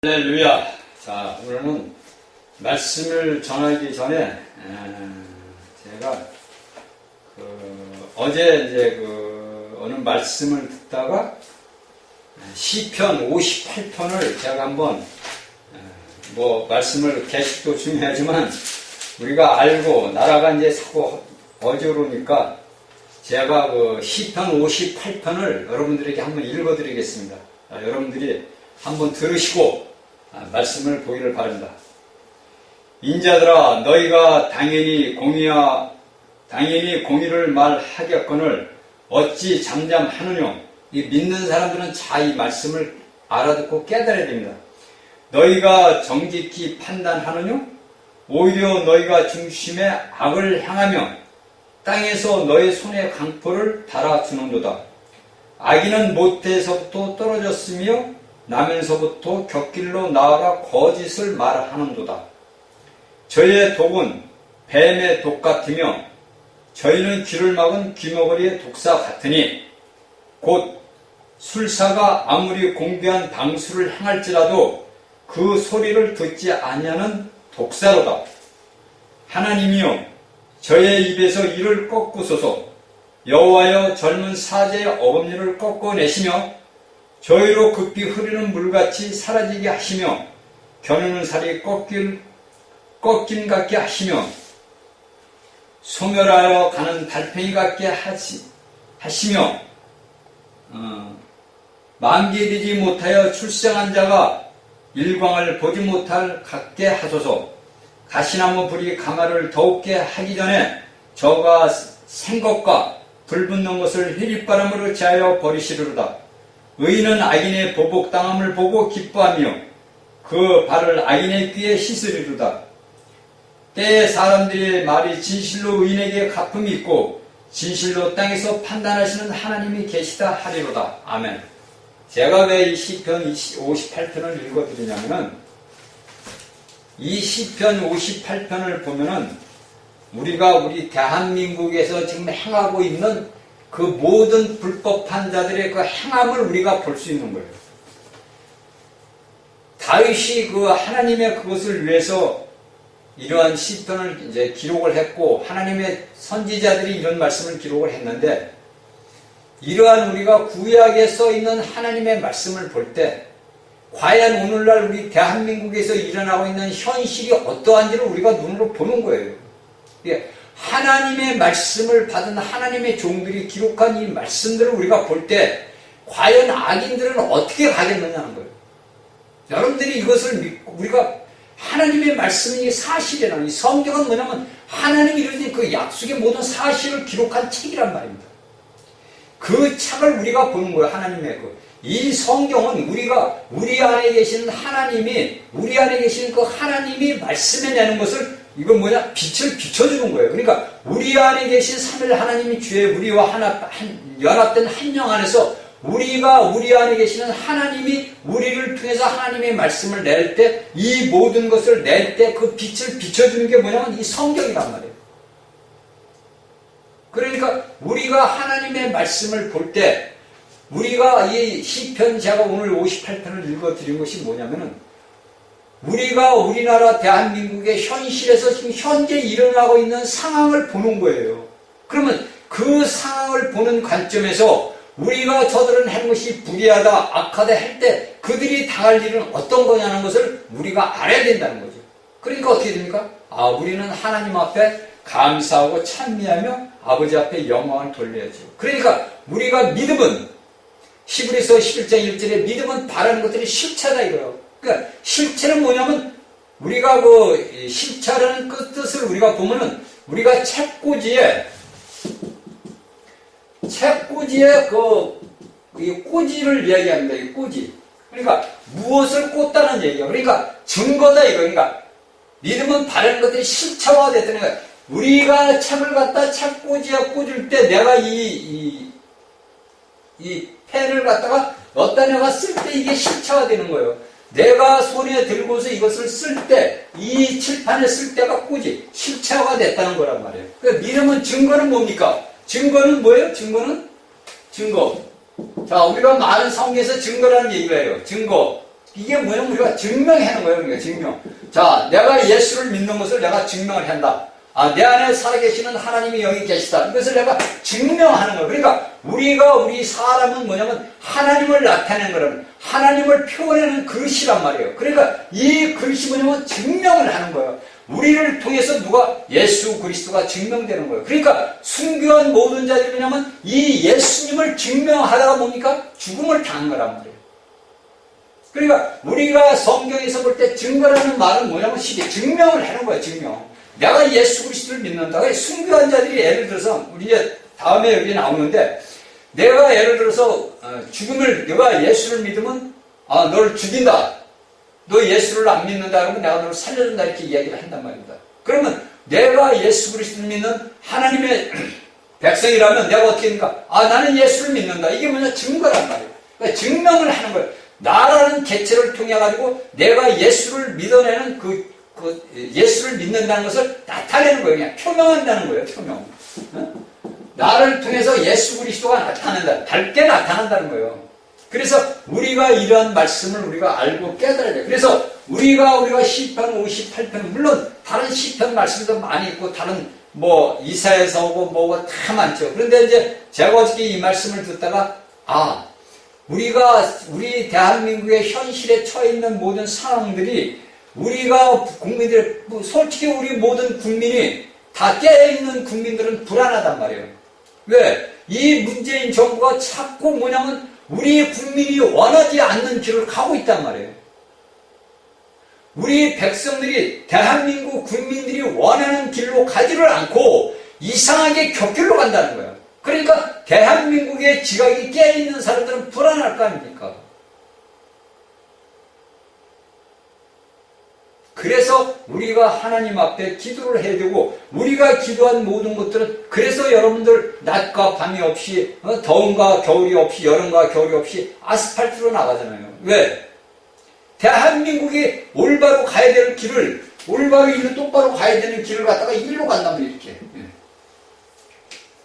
할렐루야. 자, 오늘은 말씀을 전하기 전에 제가 어제 이제 어느 말씀을 듣다가 시편 58편을 제가 한번 말씀을 계식도 중요하지만 우리가 알고 나라가 이제 자꾸 어지러우니까 제가 시편 58편을 여러분들에게 한번 읽어드리겠습니다. 여러분들이 한번 들으시고 말씀을 보기를 바랍니다. 인자들아, 너희가 당연히 공의를 말하겠거늘 어찌 잠잠하느뇨. 이 믿는 사람들은 이 말씀을 알아듣고 깨달아야 됩니다. 너희가 정직히 판단하느뇨. 오히려 너희가 중심에 악을 향하며 땅에서 너희 손의 강포를 달아주는도다. 악인은 모태에서부터 떨어졌으며 나면서부터 곁길로 나아가 거짓을 말하는도다. 저희의 독은 뱀의 독 같으며 저희는 귀를 막은 귀머거리의 독사 같으니 곧 술사가 아무리 공개한 방수를 행할지라도 그 소리를 듣지 아니하는 독사로다. 하나님이여, 저의 입에서 이를 꺾으소서. 여호와여, 젊은 사제의 어금니를 꺾어내시며 저희로 급히 흐르는 물같이 사라지게 하시며 겨누는 살이 꺾임 같게 하시며 소멸하여 가는 달팽이 같게 하시며 만기되지 못하여 출생한 자가 일광을 보지 못할 같게 하소서. 가시나무 불이 가마를 더욱게 하기 전에 저가 생것과 불붙는 것을 휘릿바람으로 제하여 버리시리로다. 의인은 악인의 보복당함을 보고 기뻐하며 그 발을 악인의 귀에 씻으리로다. 때에 사람들의 말이 진실로 의인에게 갚음이 있고 진실로 땅에서 판단하시는 하나님이 계시다 하리로다. 아멘. 제가 왜 이 시편 58편을 읽어드리냐면은 이 시편 58편을 보면은 우리 대한민국에서 지금 행하고 있는 그 모든 불법한 자들의 그 행함을 우리가 볼 수 있는 거예요. 다윗이 하나님의 그것을 위해서 이러한 시편을 이제 기록을 했고 하나님의 선지자들이 이런 말씀을 기록을 했는데 이러한 우리가 구약에 써 있는 하나님의 말씀을 볼 때 과연 오늘날 우리 대한민국에서 일어나고 있는 현실이 어떠한지를 우리가 눈으로 보는 거예요. 하나님의 말씀을 받은 하나님의 종들이 기록한 이 말씀들을 우리가 볼 때 과연 악인들은 어떻게 가겠느냐는 거예요. 여러분들이 이것을 믿고 우리가 하나님의 말씀이 사실이라는 이 성경은 뭐냐면 하나님이 이루어진 그 약속의 모든 사실을 기록한 책이란 말입니다. 그 책을 우리가 보는 거예요. 하나님의 이 성경은 우리 안에 계시는 하나님이 우리 안에 계시는 그 하나님이 말씀해내는 것을 이건 빛을 비춰주는 거예요. 그러니까 우리 안에 계신 삼일 하나님이 주의 우리와 연합된 한 영 안에서 우리 안에 계시는 하나님이 우리를 통해서 하나님의 말씀을 낼 때 이 모든 것을 낼 때 그 빛을 비춰주는 게 뭐냐면 이 성경이란 말이에요. 그러니까 우리가 하나님의 말씀을 볼 때 우리가 이 시편 제가 오늘 58편을 읽어드린 것이 뭐냐면은 우리가 우리나라 대한민국의 현실에서 지금 현재 일어나고 있는 상황을 보는 거예요. 그러면 그 상황을 보는 관점에서 우리가 저들은 한 것이 불의하다, 악하다 할 때 그들이 당할 일은 어떤 거냐는 것을 우리가 알아야 된다는 거죠. 그러니까 어떻게 됩니까? 우리는 하나님 앞에 감사하고 찬미하며 아버지 앞에 영광을 돌려야죠. 그러니까 우리가 믿음은 히브리서 11장 1절에 믿음은 바라는 것들이 실체다 이거예요. 그러니까 실체는 뭐냐면 우리가 실체라는 그 뜻을 우리가 보면은 우리가 책꽂이에 이 꼬지를 이야기합니다. 이 꼬지. 그러니까 무엇을 꽂다는 얘기예요. 그러니까 증거다 이거. 그러니까 믿음은 바라는 것들이 실체화가 됐다는 거예요. 우리가 책을 갖다 책꽂이에 꽂을 때 내가 이 펜을 갖다가 어디다 내가 쓸 때 이게 실체화 되는 거예요. 내가 손에 들고서 이것을 쓸 때, 이 칠판에 쓸 때가 꼬지, 실체화가 됐다는 거란 말이에요. 그러니까 믿음은 증거는 뭡니까? 증거는 뭐예요? 증거. 자, 우리가 많은 성경에서 증거라는 얘기가 해요. 증거. 이게 뭐냐면 우리가 증명하는 거예요. 그러니까 증명. 자, 내가 예수를 믿는 것을 내가 증명을 한다. 아, 내 안에 살아계시는 하나님이 여기 계시다. 이것을 내가 증명하는 거예요. 그러니까 우리 사람은 뭐냐면 하나님을 나타내는 거라면 하나님을 표현하는 그릇이란 말이에요. 그러니까 이 그릇이 뭐냐면 증명을 하는 거예요. 우리를 통해서 누가 예수 그리스도가 증명되는 거예요. 그러니까 순교한 모든 자들이 뭐냐면 이 예수님을 증명하다가 뭡니까? 죽음을 당한 거란 말이에요. 그러니까 우리가 성경에서 볼 때 증거라는 말은 뭐냐면 쉽게 증명을 하는 거예요. 증명. 내가 예수 그리스도를 믿는다. 순교한 자들이 예를 들어서 우리 이제 다음에 여기 나오는데 내가 예를 들어서 내가 예수를 믿으면 너를 죽인다. 너 예수를 안 믿는다 그러면 내가 너를 살려준다 이렇게 이야기를 한단 말입니다. 그러면 내가 예수 그리스도를 믿는 하나님의 백성이라면 내가 어떻게 합니까? 나는 예수를 믿는다. 이게 뭐냐? 증거란 말이에요. 그러니까 증명을 하는 거예요. 나라는 개체를 통해 가지고 내가 예수를 믿어내는 예수를 믿는다는 것을 나타내는 거예요. 그냥 표명한다는 거예요. 표명. 나를 통해서 예수 그리스도가 나타난다. 밝게 나타난다는 거예요. 그래서 우리가 이러한 말씀을 우리가 알고 깨달아야 돼요. 그래서 우리가 시편 58편 물론 다른 시편 말씀도 많이 있고 다른 이사야서 오고 뭐가 다 많죠. 그런데 이제 제가 어저께 이 말씀을 듣다가 우리 대한민국의 현실에 처해 있는 모든 상황들이 우리가 국민들 솔직히 우리 모든 국민이 다 깨어있는 국민들은 불안하단 말이에요. 왜? 이 문재인 정부가 자꾸 뭐냐면 우리 국민이 원하지 않는 길을 가고 있단 말이에요. 우리 백성들이 대한민국 국민들이 원하는 길로 가지를 않고 이상하게 곁길로 간다는 거예요. 그러니까 대한민국의 지각이 깨어있는 사람들은 불안할 거 아닙니까? 그래서 우리가 하나님 앞에 기도를 해야 되고 우리가 기도한 모든 것들은 그래서 여러분들 낮과 밤이 없이 더움과 겨울이 없이 여름과 겨울이 없이 아스팔트로 나가잖아요. 왜? 대한민국이 올바로 가야 되는 길을 올바로 일로 똑바로 가야 되는 길을 갖다가 일로 간단 말이에요. 이렇게.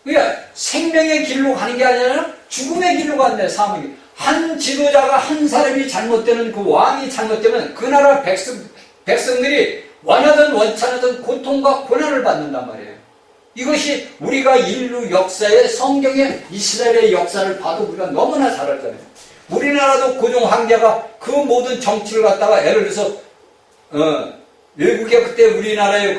그러니까 생명의 길로 가는 게 아니라 죽음의 길로 간다. 사람이 한 지도자가 한 사람이 잘못되는 그 왕이 잘못되면 그 나라 백성들이 원하든 원치 않든 고통과 고난을 받는단 말이에요. 이것이 우리가 인류 역사의 성경의 이스라엘의 역사를 봐도 우리가 너무나 잘 알잖아요. 우리나라도 고종 황제가 그 모든 정치를 갖다가 예를 들어서 외국에 그때 우리나라의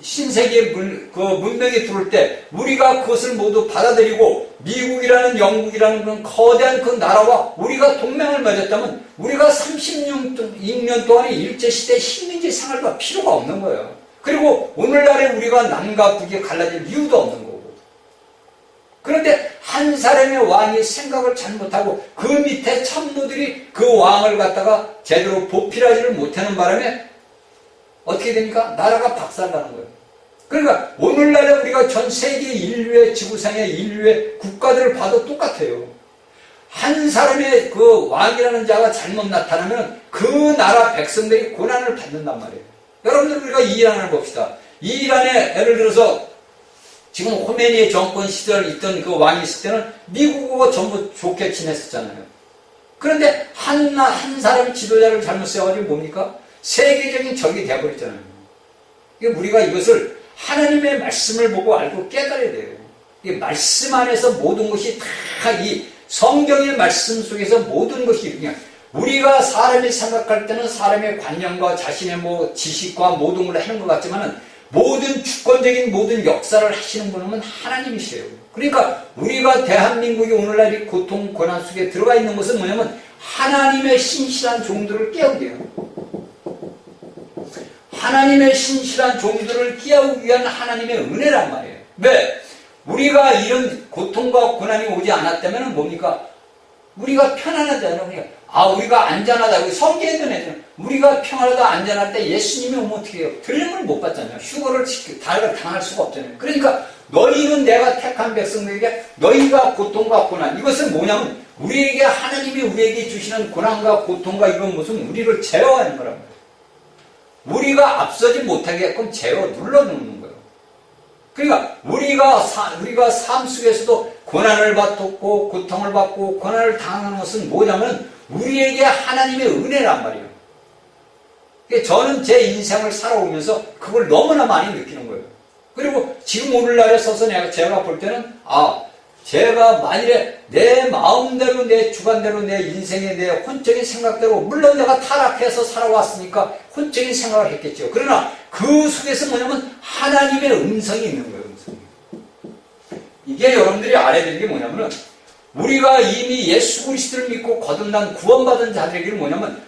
신세계의 문명이 들어올 때 우리가 그것을 모두 받아들이고 미국이라는 영국이라는 그런 거대한 그 나라와 우리가 동맹을 맺었다면 우리가 36년 동안의 일제시대 식민지 생활과 필요가 없는 거예요. 그리고 오늘날에 우리가 남과 북에 갈라질 이유도 없는 거고. 그런데 한 사람의 왕이 생각을 잘못하고 그 밑에 참모들이 그 왕을 갖다가 제대로 보필하지를 못하는 바람에 어떻게 됩니까? 나라가 박살나는 거예요. 그러니까 오늘날에 우리가 전 세계 인류의 지구상의 인류의 국가들을 봐도 똑같아요. 한 사람의 그 왕이라는 자가 잘못 나타나면 그 나라 백성들이 고난을 받는단 말이에요. 여러분들 우리가 이란을 봅시다. 이란에 예를 들어서 지금 호메니 정권 시절 있던 그 왕이 있을 때는 미국하고 전부 좋게 지냈었잖아요. 그런데 한 사람이 지도자를 잘못 세워가지고 뭡니까? 세계적인 적이 되어버렸잖아요. 우리가 이것을 하나님의 말씀을 보고 알고 깨달아야 돼요. 이 말씀 안에서 모든 것이 다 이 성경의 말씀 속에서 모든 것이 그냥 우리가 사람이 생각할 때는 사람의 관념과 자신의 지식과 모든 걸 하는 것 같지만은 모든 주권적인 모든 역사를 하시는 분은 하나님이세요. 그러니까 우리가 대한민국이 오늘날 이 고통 고난 속에 들어가 있는 것은 뭐냐면 하나님의 신실한 종들을 깨우게 해요. 하나님의 신실한 종들을 깨우기 위한 하나님의 은혜란 말이에요. 왜? 우리가 이런 고통과 고난이 오지 않았다면 뭡니까? 우리가 편안하잖아요. 우리가 안전하다. 성경에도 내잖아요. 우리가 평안하다 안전할 때 예수님이 오면 어떻게 해요? 들림을 못 받잖아요. 휴거를 당할 수가 없잖아요. 그러니까 너희는 내가 택한 백성들에게 너희가 고통과 고난 이것은 뭐냐면 우리에게 하나님이 우리에게 주시는 고난과 고통과 이건 무슨 우리를 제어하는 거란 말이에요. 우리가 앞서지 못하게끔 제어 눌러놓는 거예요. 그러니까 우리가 삶 속에서도 고난을 받고 고통을 받고 고난을 당하는 것은 뭐냐면 우리에게 하나님의 은혜란 말이에요. 저는 제 인생을 살아오면서 그걸 너무나 많이 느끼는 거예요. 그리고 지금 오늘날에 서서 제가 볼 때는 제가 만일에 내 마음대로 내 주관대로 내 인생의 내 혼적인 생각대로 물론 내가 타락해서 살아왔으니까 혼적인 생각을 했겠죠. 그러나 그 속에서 뭐냐면 하나님의 음성이 있는 거예요. 음성이. 이게 여러분들이 알아야 되는 게 뭐냐면은 우리가 이미 예수 그리스도를 믿고 거듭난 구원받은 자들에게는 뭐냐면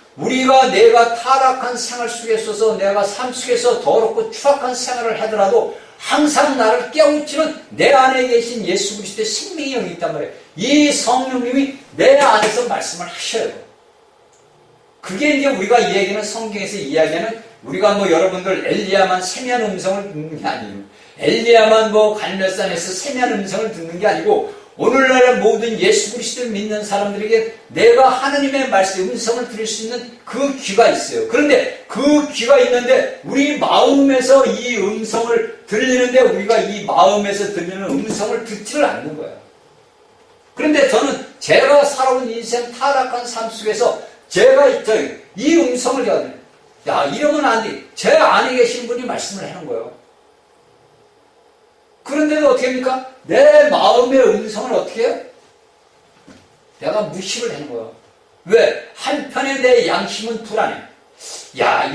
내가 타락한 생활 속에 있어서 내가 삶 속에서 더럽고 추악한 생활을 하더라도 항상 나를 깨우치는 내 안에 계신 예수 그리스도의 생명의 영이 있단 말이에요. 이 성령님이 내 안에서 말씀을 하셔요. 그게 이제 우리가 이야기하는 성경에서 이야기하는 우리가 여러분들 엘리야만 세미한 음성을 듣는 게 아니에요. 엘리야만 갈멜산에서 세미한 음성을 듣는 게 아니고 오늘날의 모든 예수 그리스도를 믿는 사람들에게 내가 하나님의 말씀, 음성을 들을 수 있는 그 귀가 있어요. 그런데 그 귀가 있는데 우리 마음에서 이 음성을 들리는데 우리가 이 마음에서 들리는 음성을 듣지를 않는 거예요. 그런데 저는 제가 살아온 인생 타락한 삶 속에서 제가 이 음성을 이러면 안 돼. 제 안에 계신 분이 말씀을 하는 거예요. 그런데도 어떻게 합니까? 내 마음의 음성을 어떻게 해요? 내가 무시를 하는 거야. 왜? 한편에 내 양심은 불안해.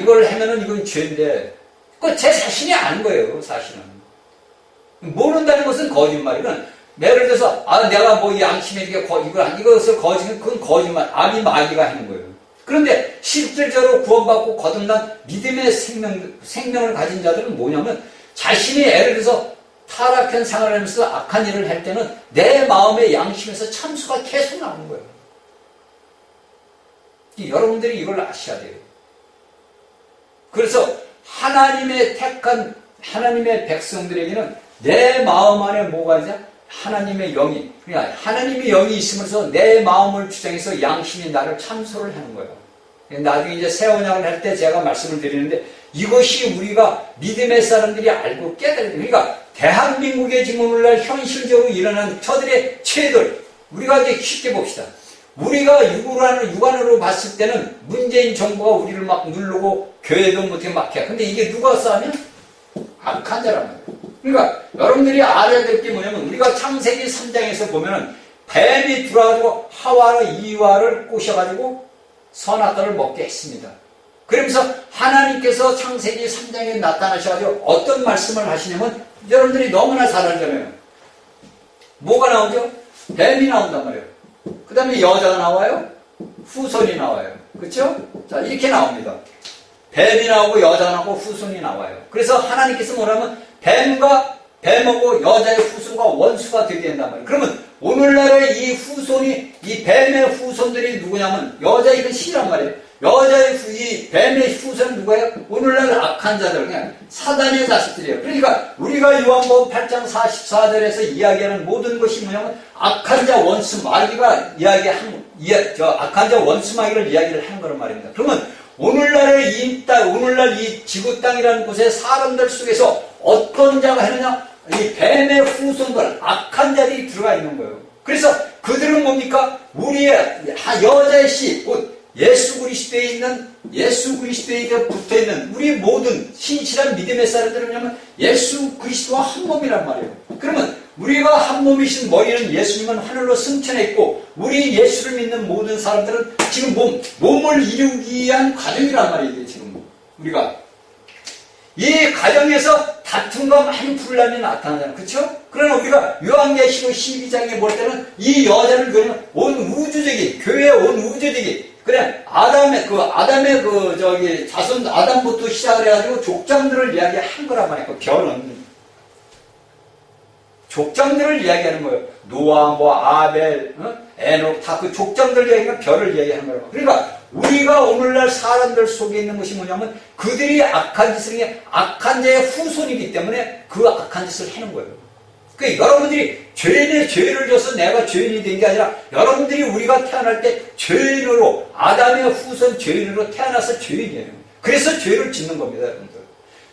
이걸 하면은 이건 죄인데. 그거 제 자신이 아는 거예요, 사실은. 모른다는 것은 거짓말이건, 예를 들어서, 내가 양심에 이것을 거짓말, 그건 거짓말, 아비 마귀가 하는 거예요. 그런데 실질적으로 구원받고 거듭난 믿음의 생명을 가진 자들은 뭐냐면, 자신이 예를 들어서 타락한 생활을 하면서 악한 일을 할 때는 내 마음의 양심에서 참수가 계속 나오는 거예요. 여러분들이 이걸 아셔야 돼요. 그래서 하나님의 택한 하나님의 백성들에게는 내 마음 안에 뭐가 있냐? 하나님의 영이, 그러니까 하나님의 영이 있으면서 내 마음을 주장해서 양심이 나를 참소를 하는 거예요. 나중에 이제 새 언약을 할 때 제가 말씀을 드리는데 이것이 우리가 믿음의 사람들이 알고 깨달아야 돼요. 그러니까 대한민국의 지금 오늘날 현실적으로 일어난 저들의 죄들, 우리가 이제 쉽게 봅시다. 우리가 육안으로 봤을 때는 문재인 정부가 우리를 막 누르고 교회도 못해 막 해. 근데 이게 누가 싸면? 악한 자란 말이에요. 그러니까 여러분들이 알아야 될 게 뭐냐면 우리가 창세기 3장에서 보면은 뱀이 들어와가지고 하와와 이와를 꼬셔가지고 선악과를 먹게 했습니다. 그러면서 하나님께서 창세기 3장에 나타나셔가지고 어떤 말씀을 하시냐면 여러분들이 너무나 잘 알잖아요. 뭐가 나오죠? 뱀이 나온단 말이에요. 그 다음에 여자가 나와요. 후손이 나와요. 그렇죠? 자, 이렇게 나옵니다. 뱀이 나오고 여자가 나오고 후손이 나와요. 그래서 하나님께서 뭐라면 뱀하고 여자의 후손과 원수가 되게 된단 말이에요. 그러면 오늘날의 이 후손이, 이 뱀의 후손들이 누구냐면 여자 이건 씨란 말이에요. 여자의 이 뱀의 후손은 누구예요? 오늘날 악한 자들, 그냥 사단의 자식들이에요. 그러니까 우리가 요한복음 8장 44절에서 이야기하는 모든 것이 뭐냐면 악한 자 원수 마귀가 악한 자 원수 마귀를 이야기를 하는 거란 말입니다. 그러면 오늘날의 오늘날 이 지구 땅이라는 곳에 사람들 속에서 어떤 자가 하느냐? 이 뱀의 후손들, 악한 자들이 들어가 있는 거예요. 그래서 그들은 뭡니까? 우리의 여자의 씨, 곧 예수 그리스도에 붙어 있는 우리 모든 신실한 믿음의 사람들은 뭐냐면 예수 그리스도와 한 몸이란 말이에요. 그러면 우리가 한 몸이신 머리는 예수님은 하늘로 승천해 있고 우리 예수를 믿는 모든 사람들은 지금 몸을 이루기 위한 과정이란 말이에요. 지금 우리가 이 가정에서 다툼과 많은 분란이 나타나잖아요. 그렇죠? 그러나 우리가 요한계시록 12장에 볼 때는 이 여자를 그냥 온 우주적인 교회의 온 우주적인 그래 아담의 자손 아담부터 시작을 해가지고 족장들을 이야기한 거란 말이에요. 별은 족장들을 이야기하는 거예요. 노아, 아벨, 에녹 다 그 족장들 이야기가 별을 이야기하는 거예요. 그러니까 우리가 오늘날 사람들 속에 있는 것이 뭐냐면 그들이 악한 짓을 해 악한 자의 후손이기 때문에 그 악한 짓을 하는 거예요. 그러니까 여러분들이 죄를 져서 내가 죄인이 된 게 아니라 여러분들이 우리가 태어날 때 죄인으로 아담의 후손 죄인으로 태어나서 죄인이에요. 그래서 죄를 짓는 겁니다, 여러분들.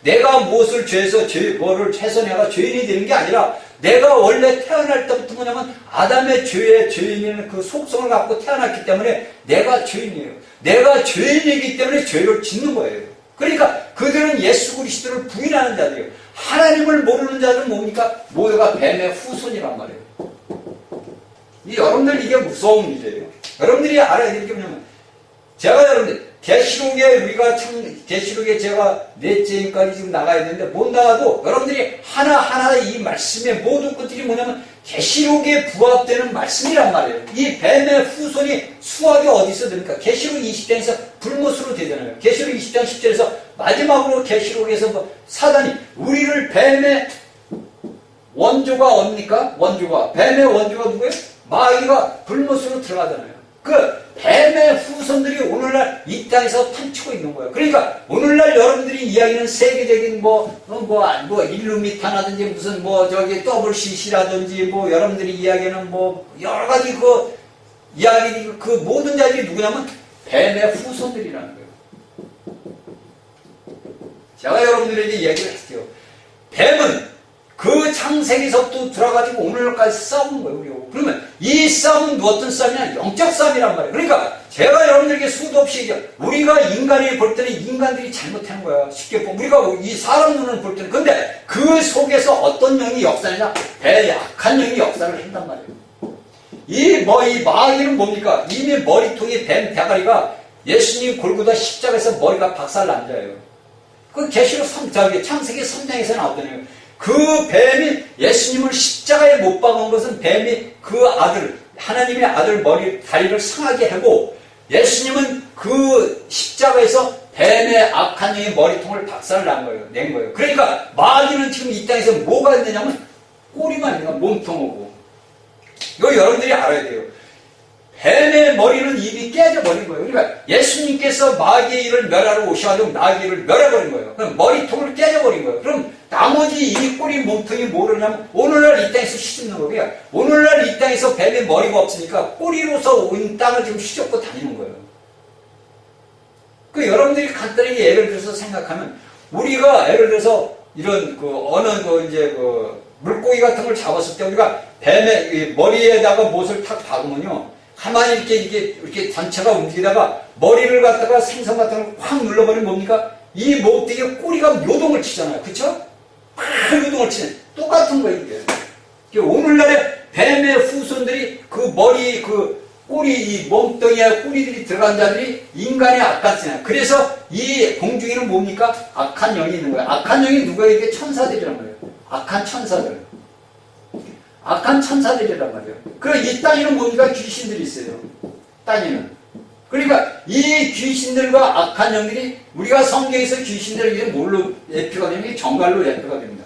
내가 무엇을 죄해서 뭐를 해서 내가 죄인이 되는 게 아니라 내가 원래 태어날 때부터 뭐냐면 아담의 죄인인 그 속성을 갖고 태어났기 때문에 내가 죄인이에요. 내가 죄인이기 때문에 죄를 짓는 거예요. 그러니까 그들은 예수 그리스도를 부인하는 자들이에요. 하나님을 모르는 자들은 뭡니까? 모두가 뱀의 후손이란 말이에요. 여러분들 이게 무서운 일이에요. 여러분들이 알아야 될 게 뭐냐면 제가 여러분들 계시록에 우리가 참 계시록에 제가 넷째까지 지금 나가야 되는데 못 나가도 여러분들이 하나하나 이 말씀의 모든 것들이 뭐냐면 계시록에 부합되는 말씀이란 말이에요. 이 뱀의 후손이 수학이 어디서 됩니까? 계시록 20장에서 불못으로 되잖아요. 계시록 20장 10절에서 마지막으로 계시록에서 뭐 사단이 우리를 뱀의 원조가 뭡니까? 원조가 뱀의 원조가 누구예요? 마귀가 불못으로 들어가잖아요. 그 뱀의 후손들이 오늘날 이 땅에서 판치고 있는 거예요. 그러니까 오늘날 여러분들이 이야기하는 세계적인 일루미타라든지 무슨 WCC라든지 여러분들이 이야기하는 여러 가지 그 이야기 그 모든 자들이 누구냐면 뱀의 후손들이라는 거예요. 제가 여러분들에게 이야기를 할게요. 뱀은 그 창세기서부터 들어가지고 오늘까지 싸우는 거예요. 우리가. 그러면 이 싸움은 어떤 싸움이냐? 영적 싸움이란 말이에요. 그러니까 제가 여러분들에게 수도 없이 얘기해요. 우리가 인간이 볼 때는 인간들이 잘못하는 거야. 쉽게 보면 우리가 이 사람 눈을 볼 때는 근데 그 속에서 어떤 영이 역사하냐? 약한 영이 역사를 한단 말이에요. 이 마귀는 뭡니까? 이미 머리통이 뱀 대가리가 예수님 골고다 십자가에서 머리가 박살난 자예요. 그 계시록 창세기 3장에서 나오잖아요. 그 뱀이 예수님을 십자가에 못 박은 것은 뱀이 그 아들, 하나님의 아들 다리를 상하게 하고 예수님은 그 십자가에서 뱀의 악한 영의 머리통을 낸 거예요. 그러니까 마귀는 지금 이 땅에서 뭐가 있느냐면 꼬리만 있는 거야, 몸통하고. 이거 여러분들이 알아야 돼요. 뱀의 머리는 이미 깨져버린 거예요. 그러니까 예수님께서 마귀의 일을 멸하러 오셔가지고 마귀를 멸해버린 거예요. 그럼 머리통을 깨져버린 거예요. 그럼 나머지 이 꼬리 몸통이 뭐냐면 오늘날 이 땅에서 휘젓는 거고요. 오늘날 이 땅에서 뱀의 머리가 없으니까 꼬리로서 온 땅을 지금 휘젓고 다니는 거예요. 그 여러분들이 간단하게 예를 들어서 생각하면 우리가 예를 들어서 이런 물고기 같은 걸 잡았을 때 우리가 뱀의 머리에다가 못을 탁 박으면요. 가만히 이렇게 전체가 움직이다가 머리를 갖다가 생선 같은 걸 확 눌러버리면 뭡니까? 이 목대기에 꼬리가 요동을 치잖아요. 그쵸? 막 요동을 치네. 똑같은 거예요, 이게. 오늘날에 뱀의 후손들이 그 머리, 그 꼬리, 이 몸뚱이에 꼬리들이 들어간 자들이 인간의 악같잖아요. 그래서 이 공중에는 뭡니까? 악한 영이 있는 거예요. 악한 영이 누구예요? 이게 천사들이란 말이에요. 악한 천사들. 악한 천사들이란 말이에요. 그리고 이 땅에는 뭡니까? 귀신들이 있어요. 땅에는. 그러니까 이 귀신들과 악한 영들이 우리가 성경에서 귀신들을 이제 뭘로 예표가 되는 게 정갈로 예표가 됩니다.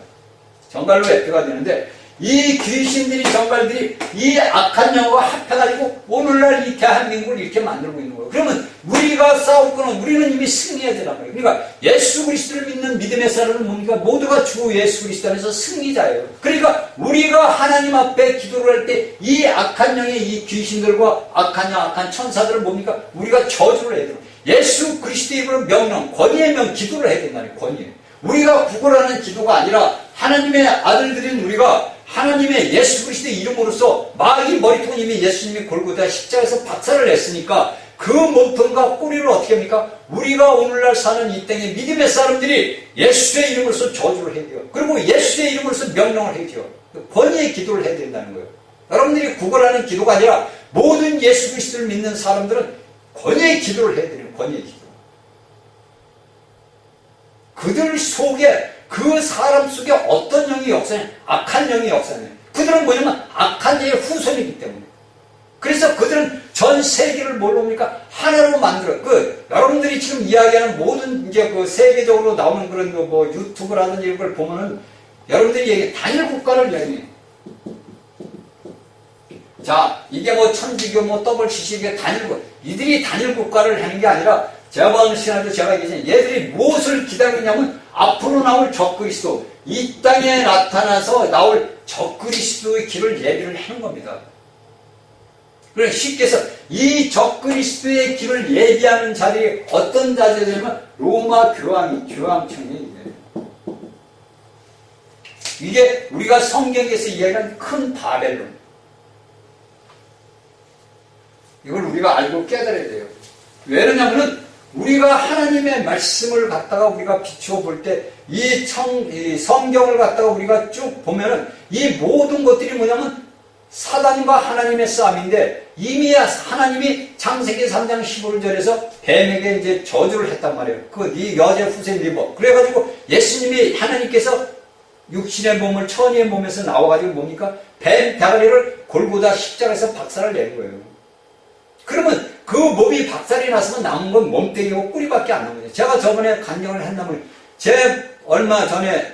정갈로 예표가 되는데 이 귀신들이 정갈들이 이 악한 영과 합해가지고 오늘날 이 대한민국을 이렇게 만들고 있는 거예요. 그러면 우리가 싸울 거는 우리는 이미 승리해야 되란 말이에요. 그러니까 예수 그리스도를 믿는 믿음의 사람은 뭡니까? 모두가 주 예수 그리스도 안에서 승리자예요. 그러니까 우리가 하나님 앞에 기도를 할 때 이 악한 영의 이 귀신들과 악한 영, 악한 천사들을 뭡니까? 우리가 저주를 해야 돼요. 예수 그리스도의 이름으로 명령, 권위의 명 기도를 해야 된다는 권위. 우리가 구걸하는 기도가 아니라 하나님의 아들들인 우리가 하나님의 예수 그리스도의 이름으로써 마귀 머리통 이미 예수님이 골고다 십자가에서 박살을 냈으니까 그 몸통과 꼬리를 어떻게 합니까? 우리가 오늘날 사는 이 땅의 믿음의 사람들이 예수의 이름으로써 저주를 해야 돼요. 그리고 예수의 이름으로써 명령을 해야 돼요. 권위의 기도를 해야 된다는 거예요. 여러분들이 구걸하는 기도가 아니라 모든 예수 그리스도를 믿는 사람들은 권위의 기도를 해야 돼요. 권위의 기도. 그들 속에 그 사람 속에 어떤 영이 역사냐? 악한 영이 역사냐? 그들은 뭐냐면 악한 자의 후손이기 때문에. 그래서 그들은 전 세계를 뭘로 옵니까? 하나로 만들어. 여러분들이 지금 이야기하는 모든 이제 세계적으로 나오는 그런 유튜브라든지 이런 걸 보면은 여러분들이 얘기해. 단일 국가를 이야기해요. 자, 이게 천주교 WCC 이게 이들이 단일 국가를 하는 게 아니라 저번 시간에도 제가 얘기했잖아요. 얘들이 무엇을 기다리고 있냐면 앞으로 나올 적그리스도, 이 땅에 나타나서 나올 적그리스도의 길을 예비를 하는 겁니다. 그래 쉽게 해서 이 적그리스도의 길을 예비하는 자들이 어떤 자들이냐면 로마 교황청이 이게 우리가 성경에서 이야기하는 큰 바벨론. 이걸 우리가 알고 깨달아야 돼요. 왜냐하면 우리가 하나님의 말씀을 갖다가 우리가 비추어 볼 때 이 성경을 갖다가 우리가 쭉 보면은 이 모든 것들이 뭐냐면 사단과 하나님의 싸움인데 이미 하나님이 창세기 3장 15절에서 뱀에게 이제 저주를 했단 말이에요. 네 여제 후세 리버. 그래가지고 예수님이 하나님께서 육신의 몸을 천의의 몸에서 나와가지고 뭡니까? 뱀 대가리를 골고다 십자가에서 박살을 내는 거예요. 그러면 그 몸이 박살이 났으면 남은 건 몸뚱이고 뿌리밖에 안 남은 거예요. 제가 저번에 간증을 했나면 제 얼마 전에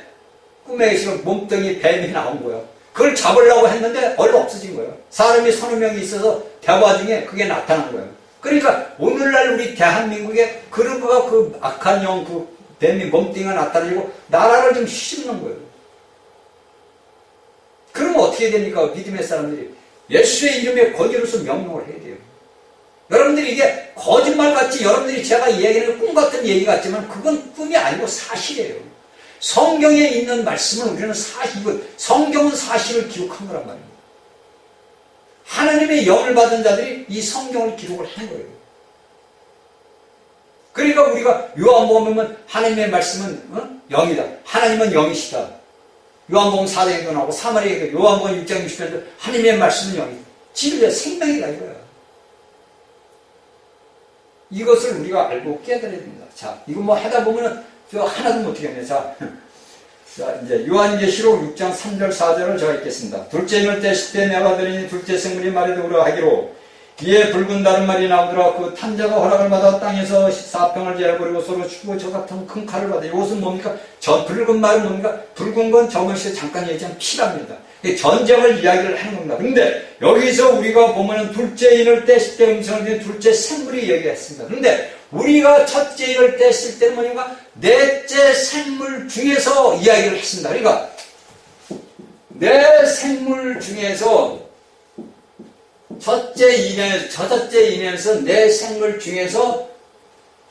꿈에 계시고 몸뚱이 뱀이 나온 거예요. 그걸 잡으려고 했는데 얼른 없어진 거예요. 사람이 서너 명이 있어서 대화 중에 그게 나타난 거예요. 그러니까 오늘날 우리 대한민국에 그런 거가 그 악한 영, 그 뱀이 몸뚱이가 나타나고 나라를 좀 휘집는 거예요. 그러면 어떻게 됩니까? 믿음의 사람들이 예수의 이름에 권위로서 명령을 해야 돼요. 여러분들이 이게 거짓말같이 여러분들이 제가 얘기하는 꿈같은 얘기 같지만 그건 꿈이 아니고 사실이에요. 성경에 있는 말씀은 우리는 성경은 사실을 기록한 거란 말이에요. 하나님의 영을 받은 자들이 이 성경을 기록을 한 거예요. 그러니까 우리가 요한복음 보면 하나님의 말씀은 영이다. 하나님은 영이시다. 요한복음 4장에도 나오고 사마리아에도 요한복음 6장 60절에도 하나님의 말씀은 영이다. 진리야 생명이다 이거야. 이것을 우리가 알고 깨달아야 됩니다. 자, 이거 뭐 하다 보면은 저 하나도 못 하겠네요. 자, 이제 요한계시록 6장 3절 4절을 제가 읽겠습니다. 둘째 인을 떼실 때 내가 들으니 둘째 생물이 말해두으라 하기로 이에 붉은 다른 말이 나오더라. 그 탄자가 허락을 받아 땅에서 사평을 제어버리고 서로 죽고 저 같은 큰 칼을 받아. 이것은 뭡니까? 저 붉은 말은 뭡니까? 붉은 건 저번 시에 잠깐 얘기한 피랍니다. 전쟁을 이야기를 하는 겁니다. 그런데 여기서 우리가 보면은 둘째 인을 떼실 때 음성을 듣는 둘째 생물이 얘기했습니다. 그런데 우리가 첫째 인을 떼실 때는 뭐냐면 넷째 생물 중에서 이야기를 했습니다. 그러니까 네 생물 중에서 첫째 인에서 네 생물 중에서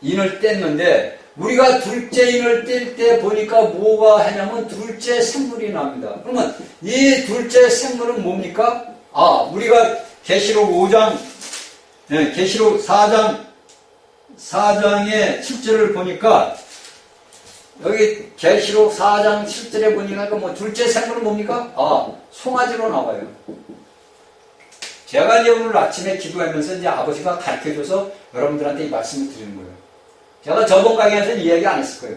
인을 뗐는데 우리가 둘째 인을 뗄 때 보니까 뭐가 하냐면 둘째 생물이 납니다. 그러면 이 둘째 생물은 뭡니까? 우리가 계시록 5장, 계시록 4장의 7절을 보니까 여기 계시록 4장 7절에 보니까 뭐 둘째 생물은 뭡니까? 송아지로 나와요. 제가 이제 오늘 아침에 기도하면서 이제 아버지가 가르쳐줘서 여러분들한테 이 말씀을 드리는 거예요. 제가 저번 강의에서는 이야기 안 했을 거예요.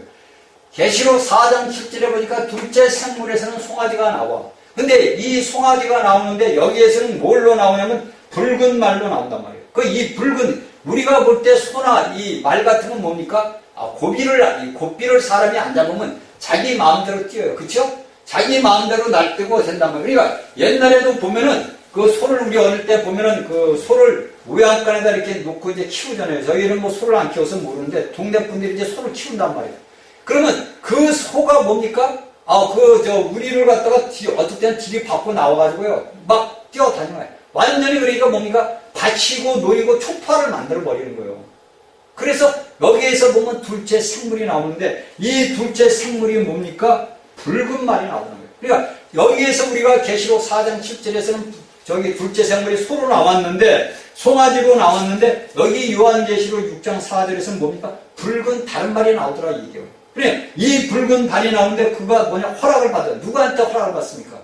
계시록 4장 7절에 보니까 둘째 생물에서는 송아지가 나와. 근데 이 송아지가 나오는데 여기에서는 뭘로 나오냐면 붉은 말로 나온단 말이에요. 이 붉은, 우리가 볼 때 소나 이 말 같은 건 뭡니까? 고삐를 사람이 안 잡으면 자기 마음대로 뛰어요. 그쵸? 자기 마음대로 날뛰고 된단 말이에요. 그러니까 옛날에도 보면은 그 소를 우리 어릴 때 보면은 그 소를 우양간에다 이렇게 놓고 이제 키우잖아요. 저희는 뭐 소를 안 키워서 모르는데 동네 분들이 이제 소를 키운단 말이에요. 그러면 그 소가 뭡니까? 우리를 갖다가 어떨 때는 뒤를 받고 나와가지고요. 막 뛰어다녀요. 완전히 그러니까 뭡니까? 다치고 놓이고 초파를 만들어 버리는 거예요. 그래서 여기에서 보면 둘째 생물이 나오는데 이 둘째 생물이 뭡니까? 붉은 말이 나오는 거예요. 그러니까 여기에서 우리가 계시록 4장 7절에서는 저기 둘째 생물이 소로 나왔는데 송아지로 나왔는데 여기 요한계시록 6장 4절에서는 뭡니까? 붉은 다른 말이 나오더라 이게요. 그래 이 붉은 발이 나오는데 그가 뭐냐? 허락을 받아요. 누구한테 허락을 받습니까?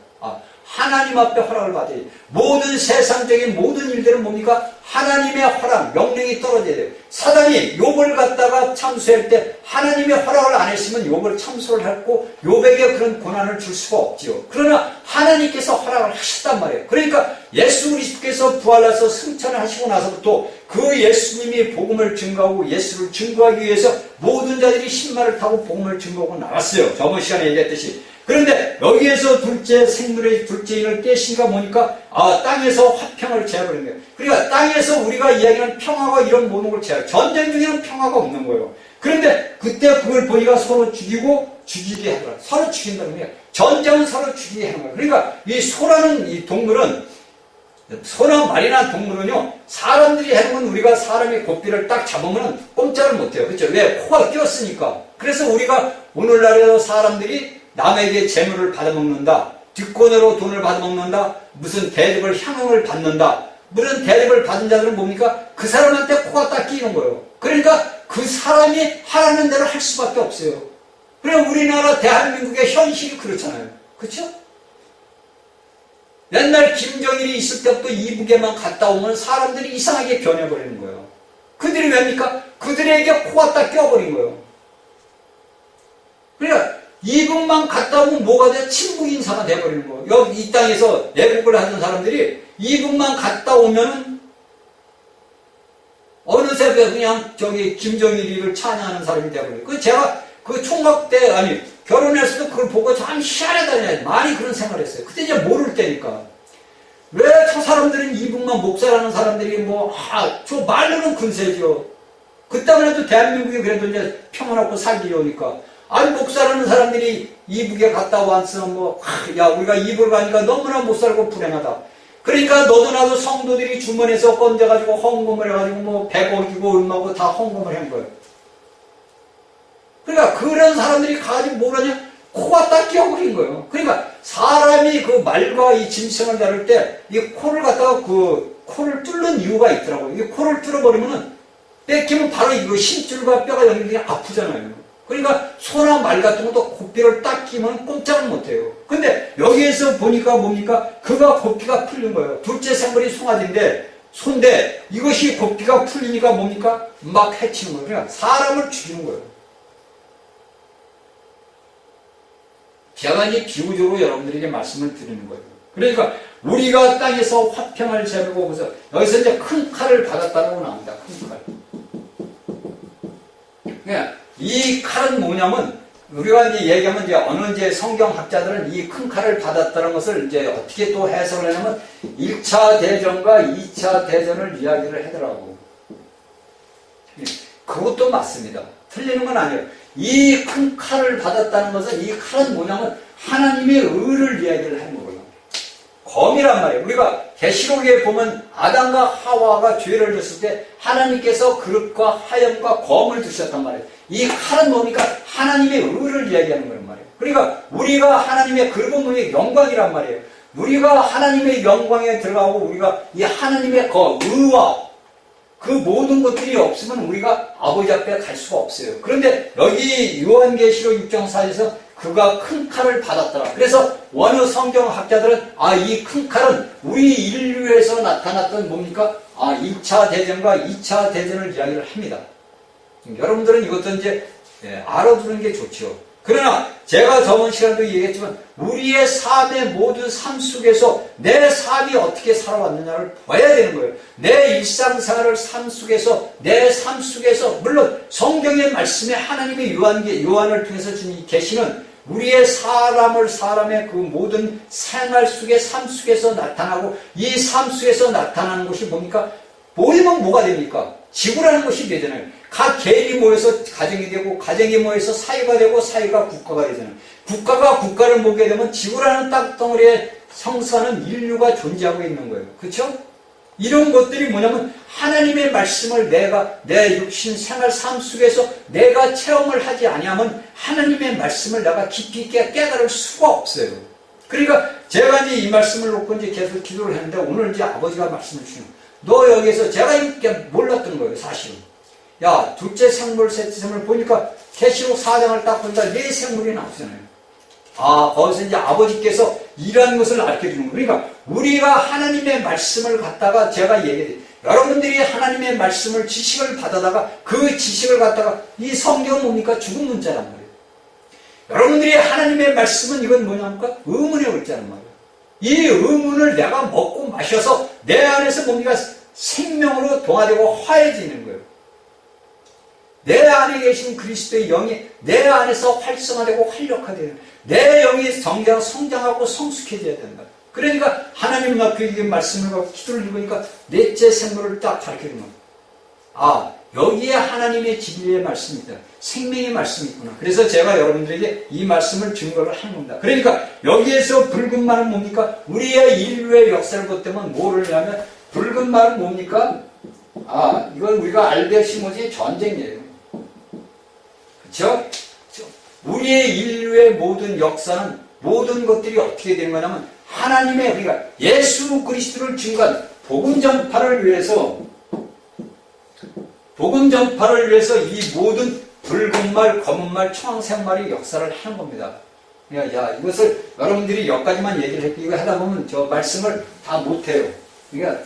하나님 앞에 허락을 받아야 돼요. 모든 세상적인 모든 일들은 뭡니까? 하나님의 허락, 명령이 떨어져야 돼요. 사단이 욥을 갖다가 참수할 때 하나님의 허락을 안 했으면 욥을 참수를 했고 욥에게 그런 고난을 줄 수가 없지요. 그러나 하나님께서 허락을 하셨단 말이에요. 그러니까 예수 그리스도께서 부활해서 승천을 하시고 나서부터 그 예수님이 복음을 증거하고 예수를 증거하기 위해서 모든 자들이 신발을 타고 복음을 증거하고 나왔어요. 저번 시간에 얘기했듯이. 그런데 여기에서 둘째 생물의 둘째 인을 떼신가 보니까 땅에서 화평을 제어하는 거예요. 그러니까 땅에서 우리가 이야기하는 평화가 이런 모든 걸 제어해요. 전쟁 중에는 평화가 없는 거예요. 그런데 그때 그걸 보니까 서로 죽이고 죽이게 하더라. 서로 죽인다는 거예요. 전쟁은 서로 죽이게 하는 거예요. 그러니까 이 소라는 이 동물은 소나 말이나 동물은요 사람들이 해놓은 우리가 사람의 고삐를 딱 잡으면 꼼짝을 못해요. 그렇죠? 왜? 코가 끼었으니까. 그래서 우리가 오늘날에도 사람들이 남에게 재물을 받아먹는다. 뒷권으로 돈을 받아먹는다. 무슨 대접을 향응을 받는다. 무슨 대접을 받은 자들은 뭡니까? 그 사람한테 코가 딱 끼는 거예요. 그러니까 그 사람이 하라는 대로 할 수밖에 없어요. 그래 우리나라 대한민국의 현실이 그렇잖아요. 그렇죠? 옛날 김정일이 있을 때부터 이북에만 갔다 오면 사람들이 이상하게 변해버리는 거예요. 그들이 왜입니까? 그들에게 코가 딱 껴버린 거예요. 그러니까 이북만 갔다 오면 뭐가 돼? 친북 인사가 돼버리는 거예요. 여기 이 땅에서 내국을 하던 사람들이 이북만 갔다 오면 어느새 그냥 저기 김정일이를 찬양하는 사람이 돼버려요. 그 제가 그 총각 때 아니 결혼했을 때 그걸 보고 참 희한하다냐 많이 그런 생각을 했어요. 그때 이제 모를 때니까 왜 저 사람들은 이북만 목사라는 사람들이 저 말로는 군세죠. 그때만 해도 대한민국이 그래도 이제 평안하고 살기 좋으니까 아니 목사라는 사람들이 이북에 갔다 왔으면 야 우리가 이북을 가니까 너무나 못 살고 불행하다. 그러니까 너도 나도 성도들이 주머니에서 건져가지고 헌금을 해가지고 100억이고 얼마고 다 헌금을 한 거예요. 그러니까 그런 사람들이 가지고 뭘 하냐? 코가 딱 끼어버린 거예요. 그러니까 사람이 그 말과 이 짐승을 다룰 때 이 코를 갖다가 그 코를 뚫는 이유가 있더라고요. 이 코를 뚫어버리면은 뺏기면 바로 이거 심줄과 뼈가 여기 그냥 아프잖아요. 그러니까 소나 말 같은 것도 고삐를 딱 끼면 꼼짝을 못해요. 근데 여기에서 보니까 뭡니까? 그가 고삐가 풀린 거예요. 둘째 생물이 송아지인데 소인데 이것이 고삐가 풀리니까 뭡니까? 막 해치는 거예요. 그러니까 사람을 죽이는 거예요. 제가 이제 비유적으로 여러분들에게 말씀을 드리는 거예요. 그러니까 우리가 땅에서 화평을 재물고 오면서 여기서 이제 큰 칼을 받았다고 나옵니다. 큰 칼. 그러니까 이 칼은 뭐냐면 우리가 이제 얘기하면 이제 어느 이제 성경학자들은 이 큰 칼을 받았다는 것을 이제 어떻게 또 해석을 하냐면 1차 대전과 2차 대전을 이야기를 하더라고. 그것도 맞습니다. 틀리는 건 아니에요. 이 큰 칼을 받았다는 것은 이 칼은 뭐냐면 하나님의 의를 이야기를 하는 거예요. 검이란 말이에요. 우리가 계시록에 보면 아담과 하와가 죄를 졌을 때 하나님께서 그릇과 하염과 검을 드셨단 말이에요. 이 칼은 뭡니까? 하나님의 의를 이야기하는 거란 말이에요. 그러니까 우리가 하나님의 그릇은 우리의 영광이란 말이에요. 우리가 하나님의 영광에 들어가고 우리가 이 하나님의 그 의와 그 모든 것들이 없으면 우리가 아버지 앞에 갈 수가 없어요. 그런데 여기 요한계시록 6장 4에서 그가 큰 칼을 받았더라. 그래서 어느 성경학자들은 이 큰 칼은 우리 인류에서 나타났던 뭡니까? 1차 대전과 2차 대전을 이야기를 합니다. 여러분들은 이것도 이제 알아두는 게 좋죠. 그러나 제가 저번 시간에도 얘기했지만 우리의 삶의 모든 삶 속에서 내 삶이 어떻게 살아왔느냐를 봐야 되는 거예요. 내 일상생활을 삶 속에서 내 삶 속에서 물론 성경의 말씀에 하나님의 요한을 통해서 주신 계시는 우리의 사람의 그 모든 생활 속의 삶 속에서 나타나고 이 삶 속에서 나타나는 것이 뭡니까? 모이면 뭐가 됩니까? 지구라는 것이 되잖아요. 각 개인이 모여서 가정이 되고 가정이 모여서 사회가 되고 사회가 국가가 되잖아요. 국가가 국가를 모게 되면 지구라는 땅덩어리에 성사는 인류가 존재하고 있는 거예요. 그렇죠? 이런 것들이 뭐냐면 하나님의 말씀을 내가 내 육신 생활 삶 속에서 내가 체험을 하지 아니하면 하나님의 말씀을 내가 깊이 있게 깨달을 수가 없어요. 그러니까 제가 이제 이 말씀을 놓고 이제 계속 기도를 했는데 오늘 이제 아버지가 말씀을 주시는 거예요. 너 여기서 제가 이렇게 몰랐던 거예요, 사실은. 야, 둘째 생물, 셋째 생물 보니까 계시록 4장을 딱 보니까 4생물이 나오잖아요. 거기서 이제 아버지께서 이러한 것을 알려주는 거예요. 그러니까 우리가 하나님의 말씀을 갖다가 제가 얘기해요. 여러분들이 하나님의 말씀을 지식을 받아다가 그 지식을 갖다가 이 성경은 뭡니까? 죽은 문자란 말이에요. 여러분들이 하나님의 말씀은 이건 뭐냐니까? 의문의 글자란 말이에요. 이 의문을 내가 먹고 마셔서 내 안에서 뭡니까? 생명으로 동화되고 화해지는 거예요. 내 안에 계신 그리스도의 영이 내 안에서 활성화되고 활력화되는 내 영이 성장하고 성숙해져야 된다. 그러니까 하나님 앞에 이 말씀을 갖고 기도를 읽으니까 넷째 생물을 딱 가르쳐주는 거예요. 여기에 하나님의 진리의 말씀이 있다. 생명의 말씀이 있구나. 그래서 제가 여러분들에게 이 말씀을 증거를 하는 겁니다. 그러니까 여기에서 붉은 말은 뭡니까? 우리의 인류의 역사를 보면 뭐를 하면 붉은 말은 뭡니까? 이건 우리가 알듯이 뭐지? 전쟁이에요. 그렇죠? 우리의 인류의 모든 역사는 모든 것들이 어떻게 되는 거냐면 하나님의 그러니까 예수 그리스도를 증거한 복음 전파를 위해서 이 모든 붉은 말, 검은 말, 청색 말이 역사를 하는 겁니다. 그러니까 이것을 여러분들이 여기까지만 얘기를 했고 이거 하다 보면 저 말씀을 다 못해요. 그러니까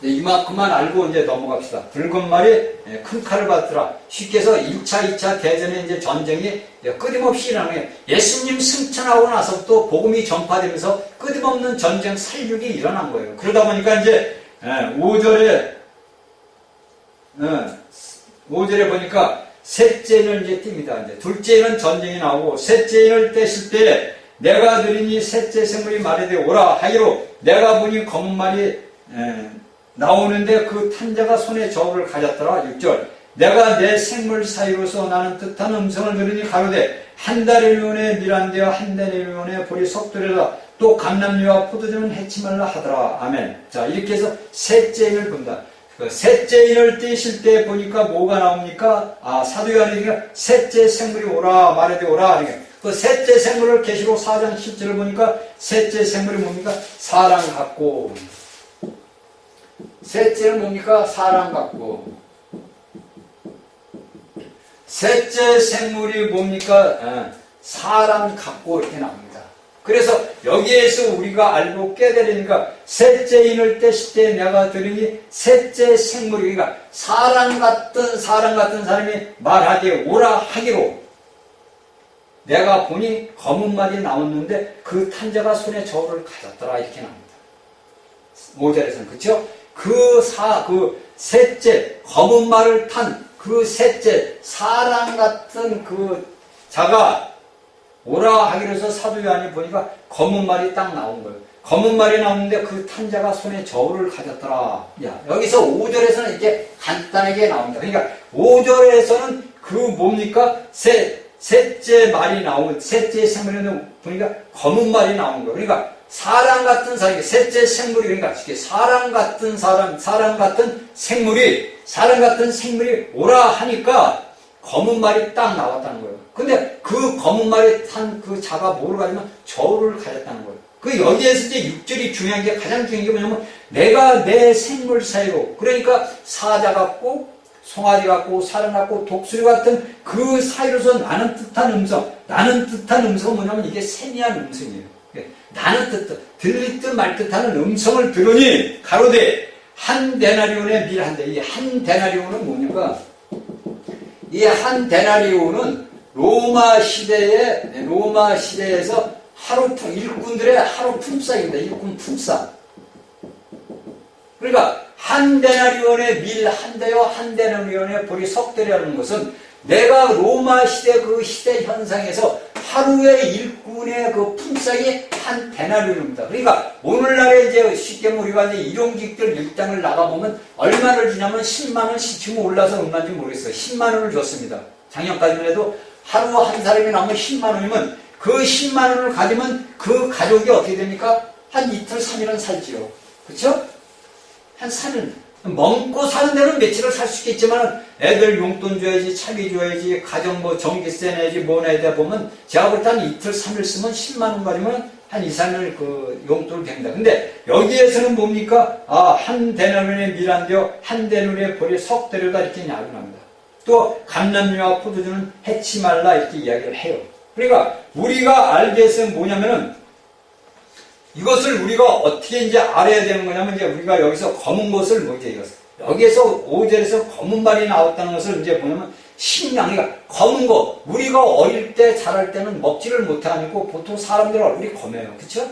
이만큼만 알고 이제 넘어갑시다. 붉은 말이 큰 칼을 받더라. 쉽게 해서 1차, 2차 대전의 이제 전쟁이 끊임없이 일어나는 거예요. 예수님 승천하고 나서부터 복음이 전파되면서 끊임없는 전쟁 살육이 일어난 거예요. 그러다 보니까 이제 5절에 보니까 셋째 인을 이제 띱니다. 이제 둘째 인은 전쟁이 나오고 셋째 인을 떼실 때 내가 들으니 셋째 생물이 말하되 오라 하기로 내가 보니 검은 말이 나오는데 그 탄자가 손에 저울을 가졌더라. 6절 내가 내 생물 사이로서 나는 뜻한 음성을 들으니 가로되 한 달의 류원에 밀안되어 한 달의 류원에 볼이 속들여라 또 감람류와 포도주는 해치 말라 하더라. 아멘. 자 이렇게 해서 셋째 인을 본다. 그 셋째 인을 떼실 때 보니까 뭐가 나옵니까? 사도 요한이 셋째 생물이 오라 말하되 오라. 그 셋째 생물을 계시록 4장 10절을 보니까 셋째 생물이 뭡니까? 사랑 같고 셋째는 뭡니까? 사랑 같고 셋째 생물이 뭡니까? 사랑 같고 이렇게 나옵니다. 그래서 여기에서 우리가 알고 깨달으니까 셋째 인을 떼실 때 내가 들으니 셋째 생물이 그러니까 사랑 같은 사람이 말하되 오라 하기로 내가 보니 검은 말이 나왔는데 그 탄자가 손에 저울을 가졌더라 이렇게 나옵니다. 5절에서는 그렇죠? 그 셋째 검은 말을 탄 그 셋째 사랑 같은 그 자가 오라 하기로 해서 사도 요한이 보니까 검은 말이 딱 나온 거예요. 검은 말이 나오는데 그 탄자가 손에 저울을 가졌더라. 여기서 5절에서는 이렇게 간단하게 나옵니다. 그러니까 5절에서는 그 뭡니까? 셋째 말이 나온, 셋째 생물이 보니까 검은 말이 나온 거예요. 그러니까 사람 같은 사람, 셋째 생물이, 그러니까 사람 같은 생물이 오라 하니까 검은 말이 딱 나왔다는 거예요. 근데 그 검은 말이 탄 그 자가 뭐를 가지면 저울을 가졌다는 거예요. 그 여기에서 이제 6절이 중요한 게 가장 중요한 게 뭐냐면 내가 내 생물 사이로 그러니까 사자 같고 송아지 같고 사람 같고 독수리 같은 그 사이로서 나는 뜻한 음성은 뭐냐면 이게 세미한 음성이에요. 나는 들릴 듯 말 듯하는 음성을 들으니 가로되 한 데나리온에 밀한데 이 한 데나리온은 뭡니까? 이 한 데나리온은 로마 시대에서 일꾼들의 하루 품삯입니다. 일꾼 품삯. 그러니까 한 데나리온의 밀 한 대요 한 데나리온의 볼이 석 대라는 것은 내가 로마 시대 그 시대 현상에서 하루의 일꾼의 그 품삯이 한 데나리온입니다. 그러니까 오늘날에 이제 쉽게 우리가 이제 일용직들 일당을 나가보면 얼마를 주냐면 10만원씩 지금 올라서 얼마인지 모르겠어요. 10만원을 줬습니다. 작년까지만 해도 하루 한 사람이 나오면 10만원이면 그 10만원을 가지면 그 가족이 어떻게 됩니까? 한 이틀 3일은 살지요. 그렇죠? 한 3일. 먹고 사는 데는 며칠을 살 수 있겠지만 애들 용돈 줘야지, 차비 줘야지, 가정 전기세 내야지, 뭐 내야 돼 보면 제가 볼 때 한 이틀 3일 쓰면 10만원 가지면 한 2, 3일 그 용돈을 댑니다. 근데 여기에서는 뭡니까? 한 데나리온에 밀안되어 한 데나리온에 볼이 석 대로다 이렇게 이야기를 합니다. 또 감람류와 포도주는 해치 말라 이렇게 이야기를 해요. 그러니까 우리가 알게서 뭐냐면은 이것을 우리가 어떻게 이제 알아야 되는 거냐면 이제 우리가 여기서 검은 것을 뭐지 여기에서 5절에서 검은 말이 나왔다는 것을 이제 보냐면 그러니까 검은 거 우리가 어릴 때 자랄 때는 먹지를 못하니까 보통 사람들 얼굴이 검해요. 그쵸?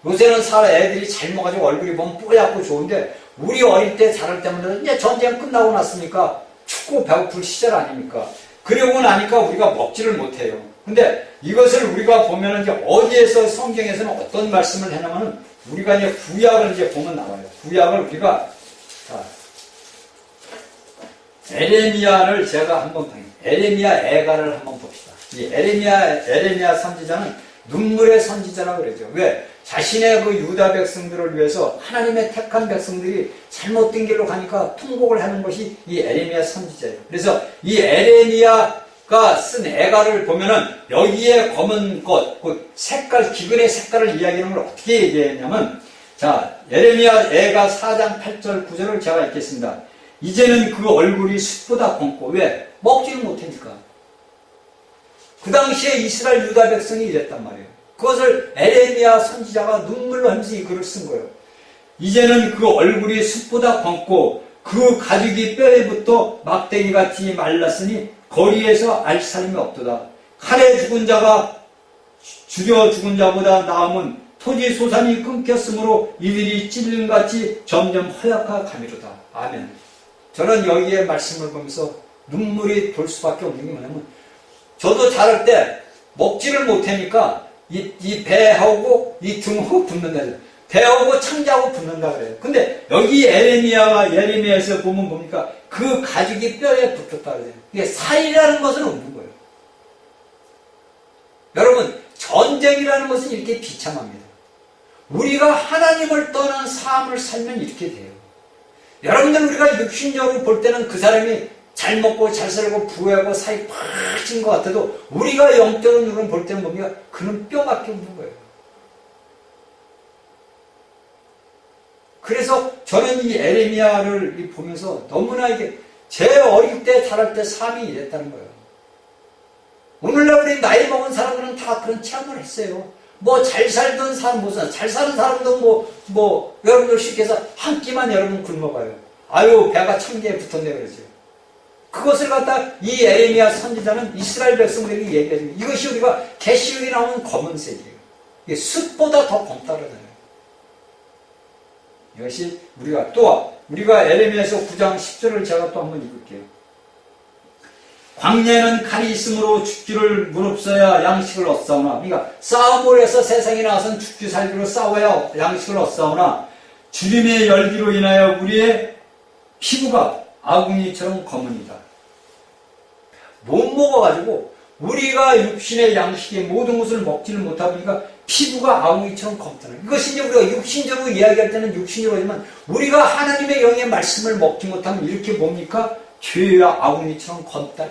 요새는 애들이 잘 먹어가지고 얼굴이 보면 뽀얗고 좋은데 우리 어릴 때 자랄 때만 이제 전쟁 끝나고 났으니까 춥고 배고플 시절 아닙니까? 그러고 나니까 우리가 먹지를 못해요. 근데 이것을 우리가 보면은 이제 어디에서 성경에서는 어떤 말씀을 해냐면은 우리가 이제 구약을 이제 보면 나와요. 구약을 우리가 에레미야를 제가 한번 에레미야 애가를 한번 봅시다. 이 에레미야 선지자는 눈물의 선지자라고 그러죠. 왜? 자신의 그 유다 백성들을 위해서 하나님의 택한 백성들이 잘못된 길로 가니까 통곡을 하는 것이 이 에레미야 선지자예요. 그래서 이 에레미야 쓴 애가를 보면은 여기에 검은 꽃, 그 색깔, 기근의 색깔을 이야기하는 걸 어떻게 얘기했냐면, 자, 예레미야 애가 4장 8절 9절을 제가 읽겠습니다. 이제는 그 얼굴이 숯보다 검고, 왜? 먹지를 못하니까. 그 당시에 이스라엘 유다 백성이 이랬단 말이에요. 그것을 에레미야 선지자가 눈물로 하면서 이 글을 쓴 거예요. 이제는 그 얼굴이 숯보다 검고 그 가죽이 뼈에 붙어 막대기같이 말랐으니 거리에서 알 사람이 없도다. 칼에 죽은 자가 죽여 죽은 자보다 나음은 토지 소산이 끊겼으므로 이들이 찔림같이 점점 허약하 가미로다. 아멘. 저는 여기에 말씀을 보면서 눈물이 돌 수밖에 없는 게 뭐냐면, 저도 자랄 때 먹지를 못하니까 이 배하고 이 등하고 붙는다. 배하고 창자하고 붙는다 그래요. 근데 여기 예레미야에서 보면 뭡니까? 그 가죽이 뼈에 붙었다 그래요. 이게 살이라는 것은 없는 거예요. 여러분, 전쟁이라는 것은 이렇게 비참합니다. 우리가 하나님을 떠난 삶을 살면 이렇게 돼요. 여러분들, 우리가 육신적으로 볼 때는 그 사람이 잘 먹고 잘 살고 부유하고 사이 팍진 것 같아도 우리가 영적으로 볼 때는 뭡니까? 그는 뼈밖에 없는 거예요. 그래서 저는 이 에레미야를 보면서 너무나 이게 제 어릴 때 자랄 때 삶이 이랬다는 거예요. 오늘날 우리 나이 먹은 사람들은 다 그런 체험을 했어요. 뭐 잘 살던 사람, 잘 사는 사람도 여러분들 쉽게 해서 한 끼만 여러분 굶어봐요. 아유, 배가 1000개에 붙었네 그러죠. 그것을 갖다 이 에레미야 선지자는 이스라엘 백성들에게 얘기해줍니다. 이것이 우리가 계시록에 나오는 검은색이에요. 이게 숯보다 더 검다 그러잖아요. 이것이 우리가 에레미야서 9장 10절을 제가 또 한번 읽을게요. 광야에는 칼이 있으므로 죽기를 무릅써야 양식을 얻사오나, 그러니까 싸움을 해서 세상에 나와서는 죽기 살기로 싸워야 양식을 얻사오나 주님의 열기로 인하여 우리의 피부가 아궁이처럼 검으니라. 못 먹어가지고 우리가 육신의 양식의 모든 것을 먹지를 못하고 보니까 피부가 아궁이처럼 검다는, 이것이 이제 우리가 육신적으로 이야기할 때는 육신적으로 하지만 우리가 하나님의 영의 말씀을 먹지 못하면 이렇게 뭡니까? 죄와 아궁이처럼 검다.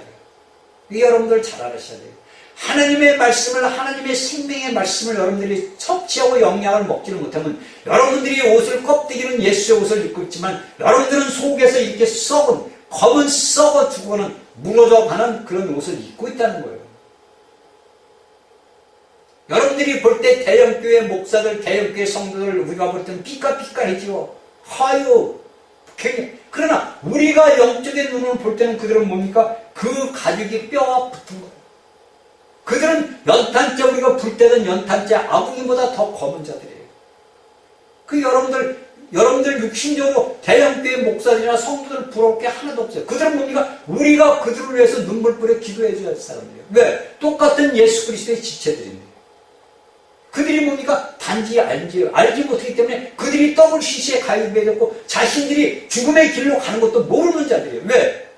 이게 여러분들 잘 알으셔야 돼요. 하나님의 말씀을, 하나님의 생명의 말씀을 여러분들이 섭취하고 영양을 먹지를 못하면 여러분들이 옷을, 껍데기는 예수의 옷을 입고 있지만 여러분들은 속에서 이렇게 검은 썩어 죽어가는, 무너져 가는 그런 옷을 입고 있다는 거예요. 여러분들이 볼 때 대형교회 목사들, 대형교회 성도들 우리가 볼 때는 삐까삐까해지요. 하유, 그러나 우리가 영적인 눈으로 볼 때는 그들은 뭡니까? 그 가죽이 뼈와 붙은 거예요. 그들은 연탄재, 우리가 불 때는 연탄재 아궁이보다 더 검은 자들이에요. 그 여러분들 육신적으로 대형교회 목사들이나 성도들 부러울 게 하나도 없어요. 그들은 뭡니까? 우리가 그들을 위해서 눈물 뿌려 기도해 줘야 할 사람들이에요. 왜? 똑같은 예수 그리스도의 지체들인데. 그들이 뭡니까? 단지 알지 못하기 때문에 그들이 떡을 시시에 가입해졌고 자신들이 죽음의 길로 가는 것도 모르는 자들이에요. 왜?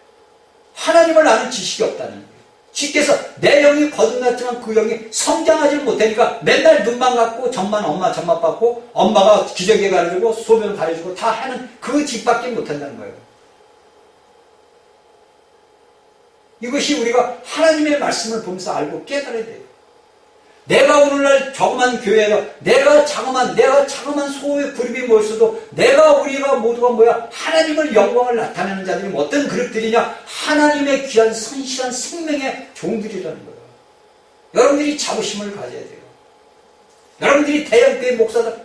하나님을 아는 지식이 없다는 거예요. 쉽게 해서 내 영이 거듭났지만 그 영이 성장하지 못하니까 맨날 눈만 감고 전만 엄마 전만 받고 엄마가 기저귀 가려주고 소변 가려주고 다 하는 그 집밖에 못한다는 거예요. 이것이 우리가 하나님의 말씀을 보면서 알고 깨달아야 돼요. 내가 오늘날 조그만 교회에서 내가 자그만 소의 그룹이 모였어도 우리가 모두가 뭐야? 하나님을 영광을 나타내는 자들이 어떤 그룹들이냐? 하나님의 귀한 선실한 생명의 종들이라는 거예요. 여러분들이 자부심을 가져야 돼요. 여러분들이 대형교회 목사들,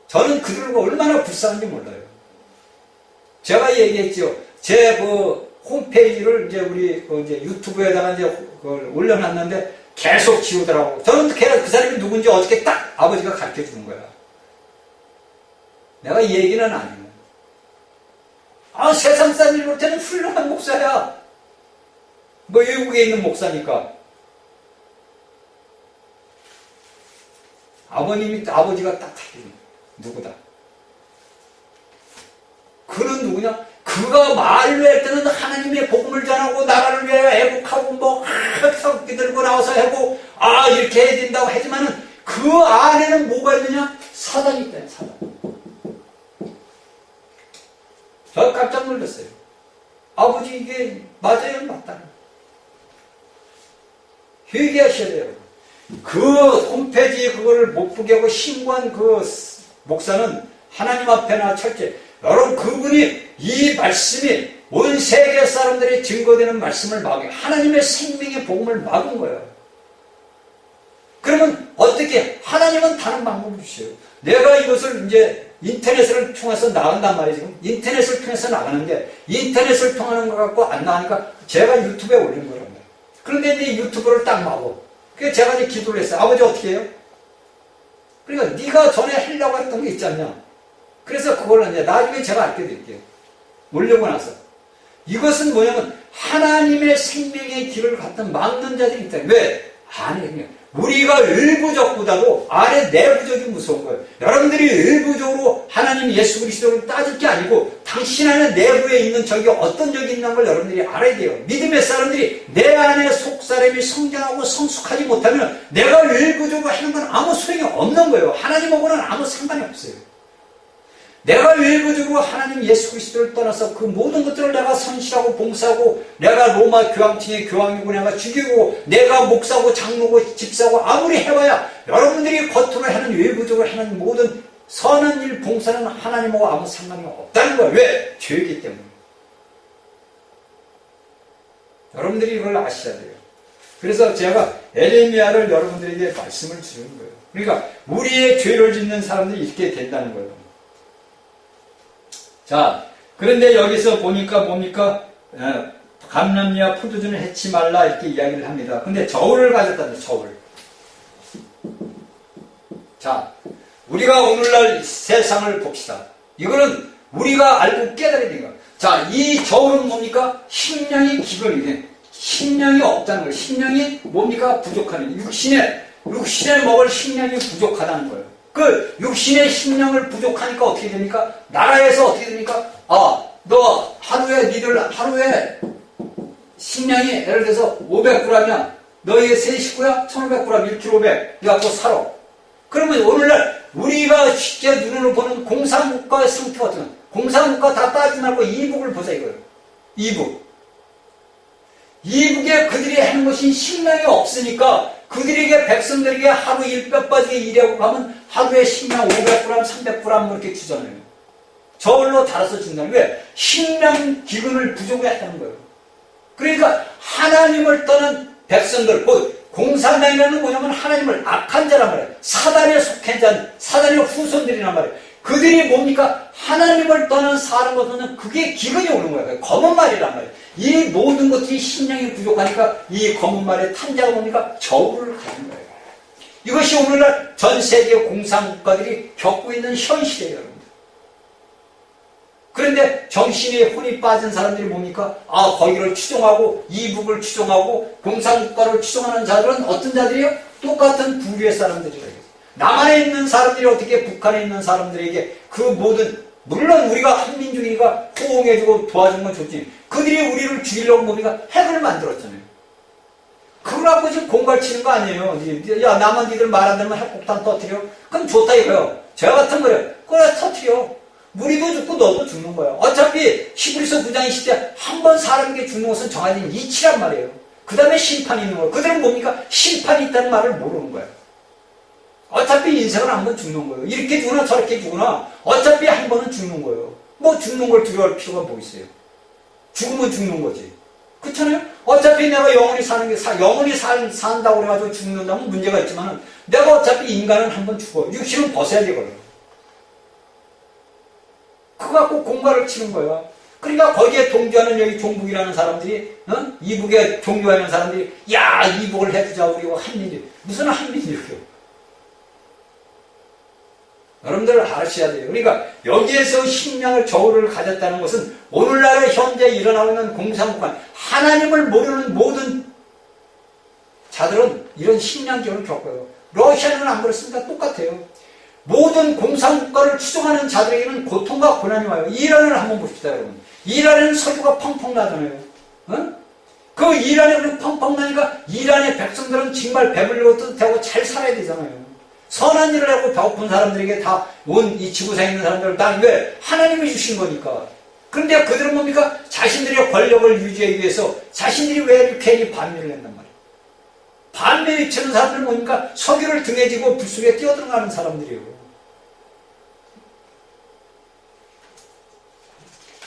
저는 그들과 얼마나 불쌍한지 몰라요. 제가 얘기했죠. 제 홈페이지를 이제 우리 이제 유튜브에다가 이제 그걸 올려놨는데 계속 지우더라고. 저는 그 사람이 누군지 어저께 딱 아버지가 가르쳐 주는 거야. 내가 이 얘기는 안 해요. 세상 사람들 볼 때는 훌륭한 목사야. 외국에 있는 목사니까. 아버지가 딱 가르쳐 주는 거야. 누구다. 그는 누구냐? 그가 말을 할 때는 하나님의 복음을 전하고 나라를 위하여 애국하고 흑석기 들고 나와서 하고 이렇게 해야 된다고 하지만은 그 안에는 뭐가 있느냐? 사단이 있다. 사단. 저 깜짝 놀랐어요. 아버지 이게 맞아요? 맞다. 회개하셔야 돼요. 그 홈페이지에 그거를 못 보게 하고 신고한 그 목사는 하나님 앞에나 철저히, 여러분 그분이 이 말씀이 온 세계 사람들이 증거되는 말씀을 막은, 하나님의 생명의 복음을 막은 거예요. 그러면 어떻게, 하나님은 다른 방법을 주셔요. 내가 이것을 이제 인터넷을 통해서 나간단 말이에요. 지금 인터넷을 통해서 나가는데, 인터넷을 통하는 것 같고 안 나가니까 제가 유튜브에 올린 거란 말이에요. 그런데 이제 유튜브를 딱 막어. 그래서 제가 이제 기도를 했어요. 아버지 어떻게 해요? 그러니까 네가 전에 하려고 했던 게 있지 않냐. 그래서 그걸 이제 나중에 제가 알게 드릴게요. 올리고 나서. 이것은 뭐냐면 하나님의 생명의 길을 갖다 막는 자들이 있다. 왜? 아니, 우리가 일부적보다도 아래 내부적이 무서운 거예요. 여러분들이 일부적으로 하나님 예수 그리스도를 따질 게 아니고 당신 안에 내부에 있는 적이 어떤 적이 있는 걸 여러분들이 알아야 돼요. 믿음의 사람들이 내 안에 속사람이 성장하고 성숙하지 못하면 내가 일부적으로 하는 건 아무 소용이 없는 거예요. 하나님하고는 아무 상관이 없어요. 내가 일부적으로 하나님 예수 그리스도를 떠나서 그 모든 것들을 내가 선실하고 봉사하고, 내가 로마 교황청의 교황이고 내가 죽이고 내가 목사고 장로고 집사고 아무리 해봐야 여러분들이 겉으로 하는 외부적으로 하는 모든 선한 일 봉사는 하나님하고 아무 상관이 없다는 거예요. 왜? 죄이기 때문에. 여러분들이 이걸 아셔야 돼요. 그래서 제가 에레미야를 여러분들에게 말씀을 주는 거예요. 그러니까 우리의 죄를 짓는 사람들이 이렇게 된다는 거예요. 자, 그런데 여기서 보니까 뭡니까? 감람이와 포도주는 해치 말라 이렇게 이야기를 합니다. 근데 저울을 가졌다는 저울. 자, 우리가 오늘날 세상을 봅시다. 이거는 우리가 알고 깨달아야 돼요. 자, 이 저울은 뭡니까? 식량이 기근이네. 식량이 없다는 거예요. 식량이 뭡니까? 부족하는. 육신에 먹을 식량이 부족하다는 거예요. 그 육신의 식량을 부족하니까 어떻게 됩니까? 나라에서 어떻게 됩니까? 너 니들 하루에 식량이 예를 들어서 500g이야. 너희의 세 식구야? 1500g, 1kg 이거 갖고 살아. 그러면 오늘날 우리가 쉽게 눈으로 보는 공산국가의 상태 같은 거, 공산국가 다 따지지 말고 이북을 보자 이거예요. 이북에 그들이 하는 것이 식량이 없으니까 그들에게 백성들에게 하루 일뼈 빠지게 일하고 가면 하루에 식량 500g, 300g 이렇게 주잖아요. 저울로 달아서 준다는 거예요. 왜? 식량 기근을 부족해 했다는 거예요. 그러니까 하나님을 떠난 백성들, 공산당이라는 뭐냐면 하나님을 악한 자란 말이에요. 사단에 속한 자, 사단의 후손들이란 말이에요. 그들이 뭡니까? 하나님을 떠난 사람으로서는 그게 기근이 오는 거예요. 검은 말이란 말이에요. 이 모든 것들이 식량이 부족하니까 이 검은 말의 탄자가 뭡니까? 저울을 가진 거예요. 이것이 오늘날 전 세계 공산국가들이 겪고 있는 현실이에요, 여러분들. 그런데 정신에 혼이 빠진 사람들이 뭡니까? 거기를 추종하고 이북을 추종하고 공산국가를 추종하는 자들은 어떤 자들이에요? 똑같은 부류의 사람들이에요. 남한에 있는 사람들이 어떻게 북한에 있는 사람들에게 그 모든, 물론 우리가 한민족이니까 호응해주고 도와준 건 좋지. 그들이 우리를 죽이려고 뭡니까? 핵을 만들었잖아요. 그걸 갖고 지금 공갈 치는 거 아니에요. 야, 나만 니들 말 안 들으면 핵폭탄 터뜨려? 그럼 좋다 이거요. 저 같은 거요. 그래, 터뜨려. 우리도 죽고 너도 죽는 거야. 어차피 히브리서 9장 20절 한 번 사람에게 죽는 것은 정해진 이치란 말이에요. 그 다음에 심판이 있는 거예요. 그들은 뭡니까? 심판이 있다는 말을 모르는 거예요. 어차피 인생은 한 번 죽는 거예요. 이렇게 죽으나 저렇게 죽으나 어차피 한 번은 죽는 거예요. 뭐 죽는 걸 두려워할 필요가 뭐 있어요. 죽으면 죽는 거지. 그렇잖아요? 어차피 내가 영원히 사는 게, 영원히 산다고 그래가지고 죽는다면 문제가 있지만 내가 어차피 인간은 한 번 죽어. 육신은 벗어야 되거든요. 그거 갖고 공갈을 치는 거야. 그러니까 거기에 동조하는 여기 종북이라는 사람들이, 이북에 종교하는 사람들이, 야, 이북을 해주자, 우리 한민족. 무슨 한민족이요? 여러분들 아셔야 돼요. 그러니까 여기에서 식량을 저울을 가졌다는 것은 오늘날의 현재 일어나고 있는 공산국가, 하나님을 모르는 모든 자들은 이런 식량 기운을 겪어요. 러시아는 안 그렇습니까? 똑같아요. 모든 공산국가를 추종하는 자들에게는 고통과 고난이 와요. 이란을 한번 봅시다, 여러분. 이란에는 석유가 펑펑 나잖아요. 그 이란에 펑펑 나니까 이란의 백성들은 정말 배불리고 뜨뜻하고 잘 살아야 되잖아요. 선한 일을 하고 배고픈 사람들에게 다 온 이 지구상에 있는 사람들을 다 왜? 하나님이 주신 거니까. 그런데 그들은 뭡니까? 자신들의 권력을 유지하기 위해서 자신들이 왜 괜히 반미를 낸단 말이에요. 반매에 치는 사람들은 뭡니까? 석유를 등에 지고 불속에 뛰어들어가는 사람들이에요.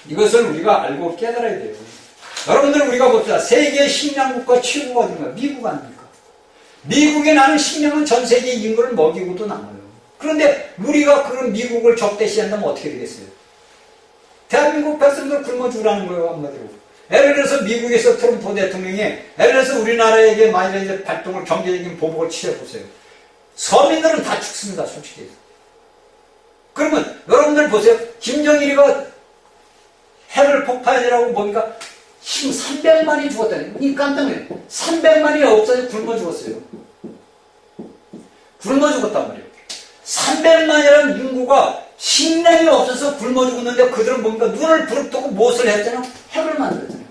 이것을 우리가 알고 깨달아야 돼요. 여러분들 우리가 봅시다. 세계 식량국가 최고가 어딘가? 미국 아닙니까? 미국에 나는 식량은 전 세계 인구를 먹이고도 남아요. 그런데 우리가 그런 미국을 적대시한다면 어떻게 되겠어요? 대한민국 백성들 굶어 죽으라는 거예요, 한마디로. 예를 들어서 미국에서 트럼프 대통령이 예를 들어서 우리나라에게 만약에 이제 발동을 경제적인 보복을 취해보세요. 서민들은 다 죽습니다, 솔직히. 그러면 여러분들 보세요. 김정일이가 핵을 폭파해라고 보니까 300만이 죽었다니. 이 깜짝 놀라요. 300만이 없어져 굶어 죽었어요. 굶어 죽었단 말이에요. 300만이라는 인구가 식량이 없어서 굶어 죽었는데 그들은 뭡니까? 눈을 부릅뜨고 무엇을 했잖아요? 핵을 만들었잖아요.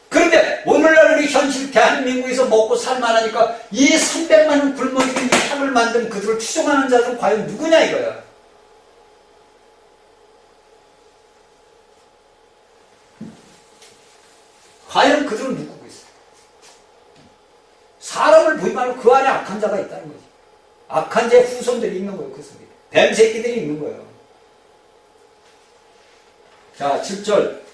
그런데 오늘날 우리 현실 대한민국에서 먹고 살만하니까 이 300만은 굶어 죽은 이 핵을 만든 그들을 추종하는 자들은 과연 누구냐 이거야. 과연 그들은 누구고 있어요? 사람을 보지 말고 그 안에 악한 자가 있다는 거지. 악한 자의 후손들이 있는 거예요. 그 속에. 뱀새끼들이 있는 거예요. 자, 7절.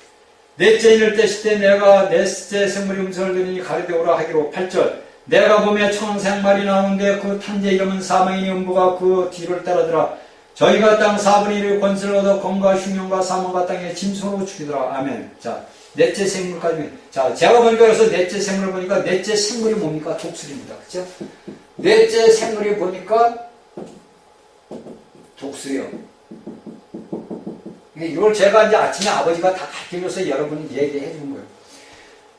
넷째 인을 떼실 때 내가 넷째 생물이 음성을 들으니 가르되오라 하기로. 8절. 내가 보며 청생말이 나오는데 그 탄재 이름은 사망이니 음부가 그 뒤를 따르더라. 저희가 땅 4분의 1의 권세를 얻어 검과 흉년과 사망과 땅에 짐승으로 죽이더라. 아멘. 자, 넷째 생물까지. 자, 제가 보니까 그래서 넷째 생물을 보니까 넷째 생물이 뭡니까? 독수리입니다. 그죠? 넷째 생물이 보니까 독수리요. 이걸 제가 이제 아침에 아버지가 다 가르쳐줘서 여러분이 얘기해 주는 거예요.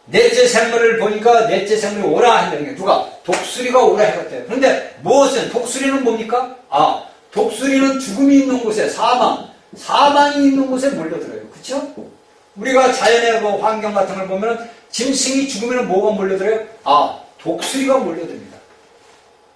넷째 생물을 보니까 넷째 생물이 오라 한다는 게 누가? 독수리가 오라 해갔대요. 그런데 무엇은? 독수리는 뭡니까? 아, 독수리는 죽음이 있는 곳에 사망이 있는 곳에 몰려들어요. 그쵸? 우리가 자연의 그 환경 같은 걸 보면 짐승이 죽으면 뭐가 몰려들어요? 아, 독수리가 몰려듭니다.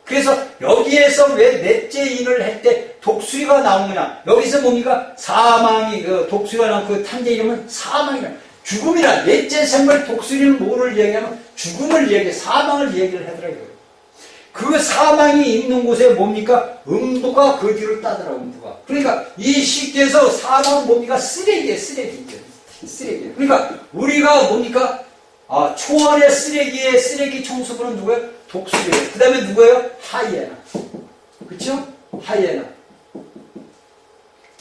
그래서 여기에서 왜 넷째 인을 할 때 독수리가 나오느냐? 여기서 뭡니까? 사망이, 그 독수리가 나온 그 탄재 이름은 사망이라. 죽음이라. 넷째 생물 독수리는 뭐를 얘기하면 죽음을 얘기해, 사망을 얘기를 하더라고요. 그 사망이 있는 곳에 뭡니까? 음부가 그 뒤를 따더라, 음부가. 그러니까 이 시기에서 사망은 뭡니까? 쓰레기예요, 쓰레기. 그러니까 우리가 뭡니까? 아, 초원의 쓰레기의 쓰레기 청소부는 누구예요? 독수리예요. 그 다음에 누구예요? 하이에나. 그쵸? 하이에나.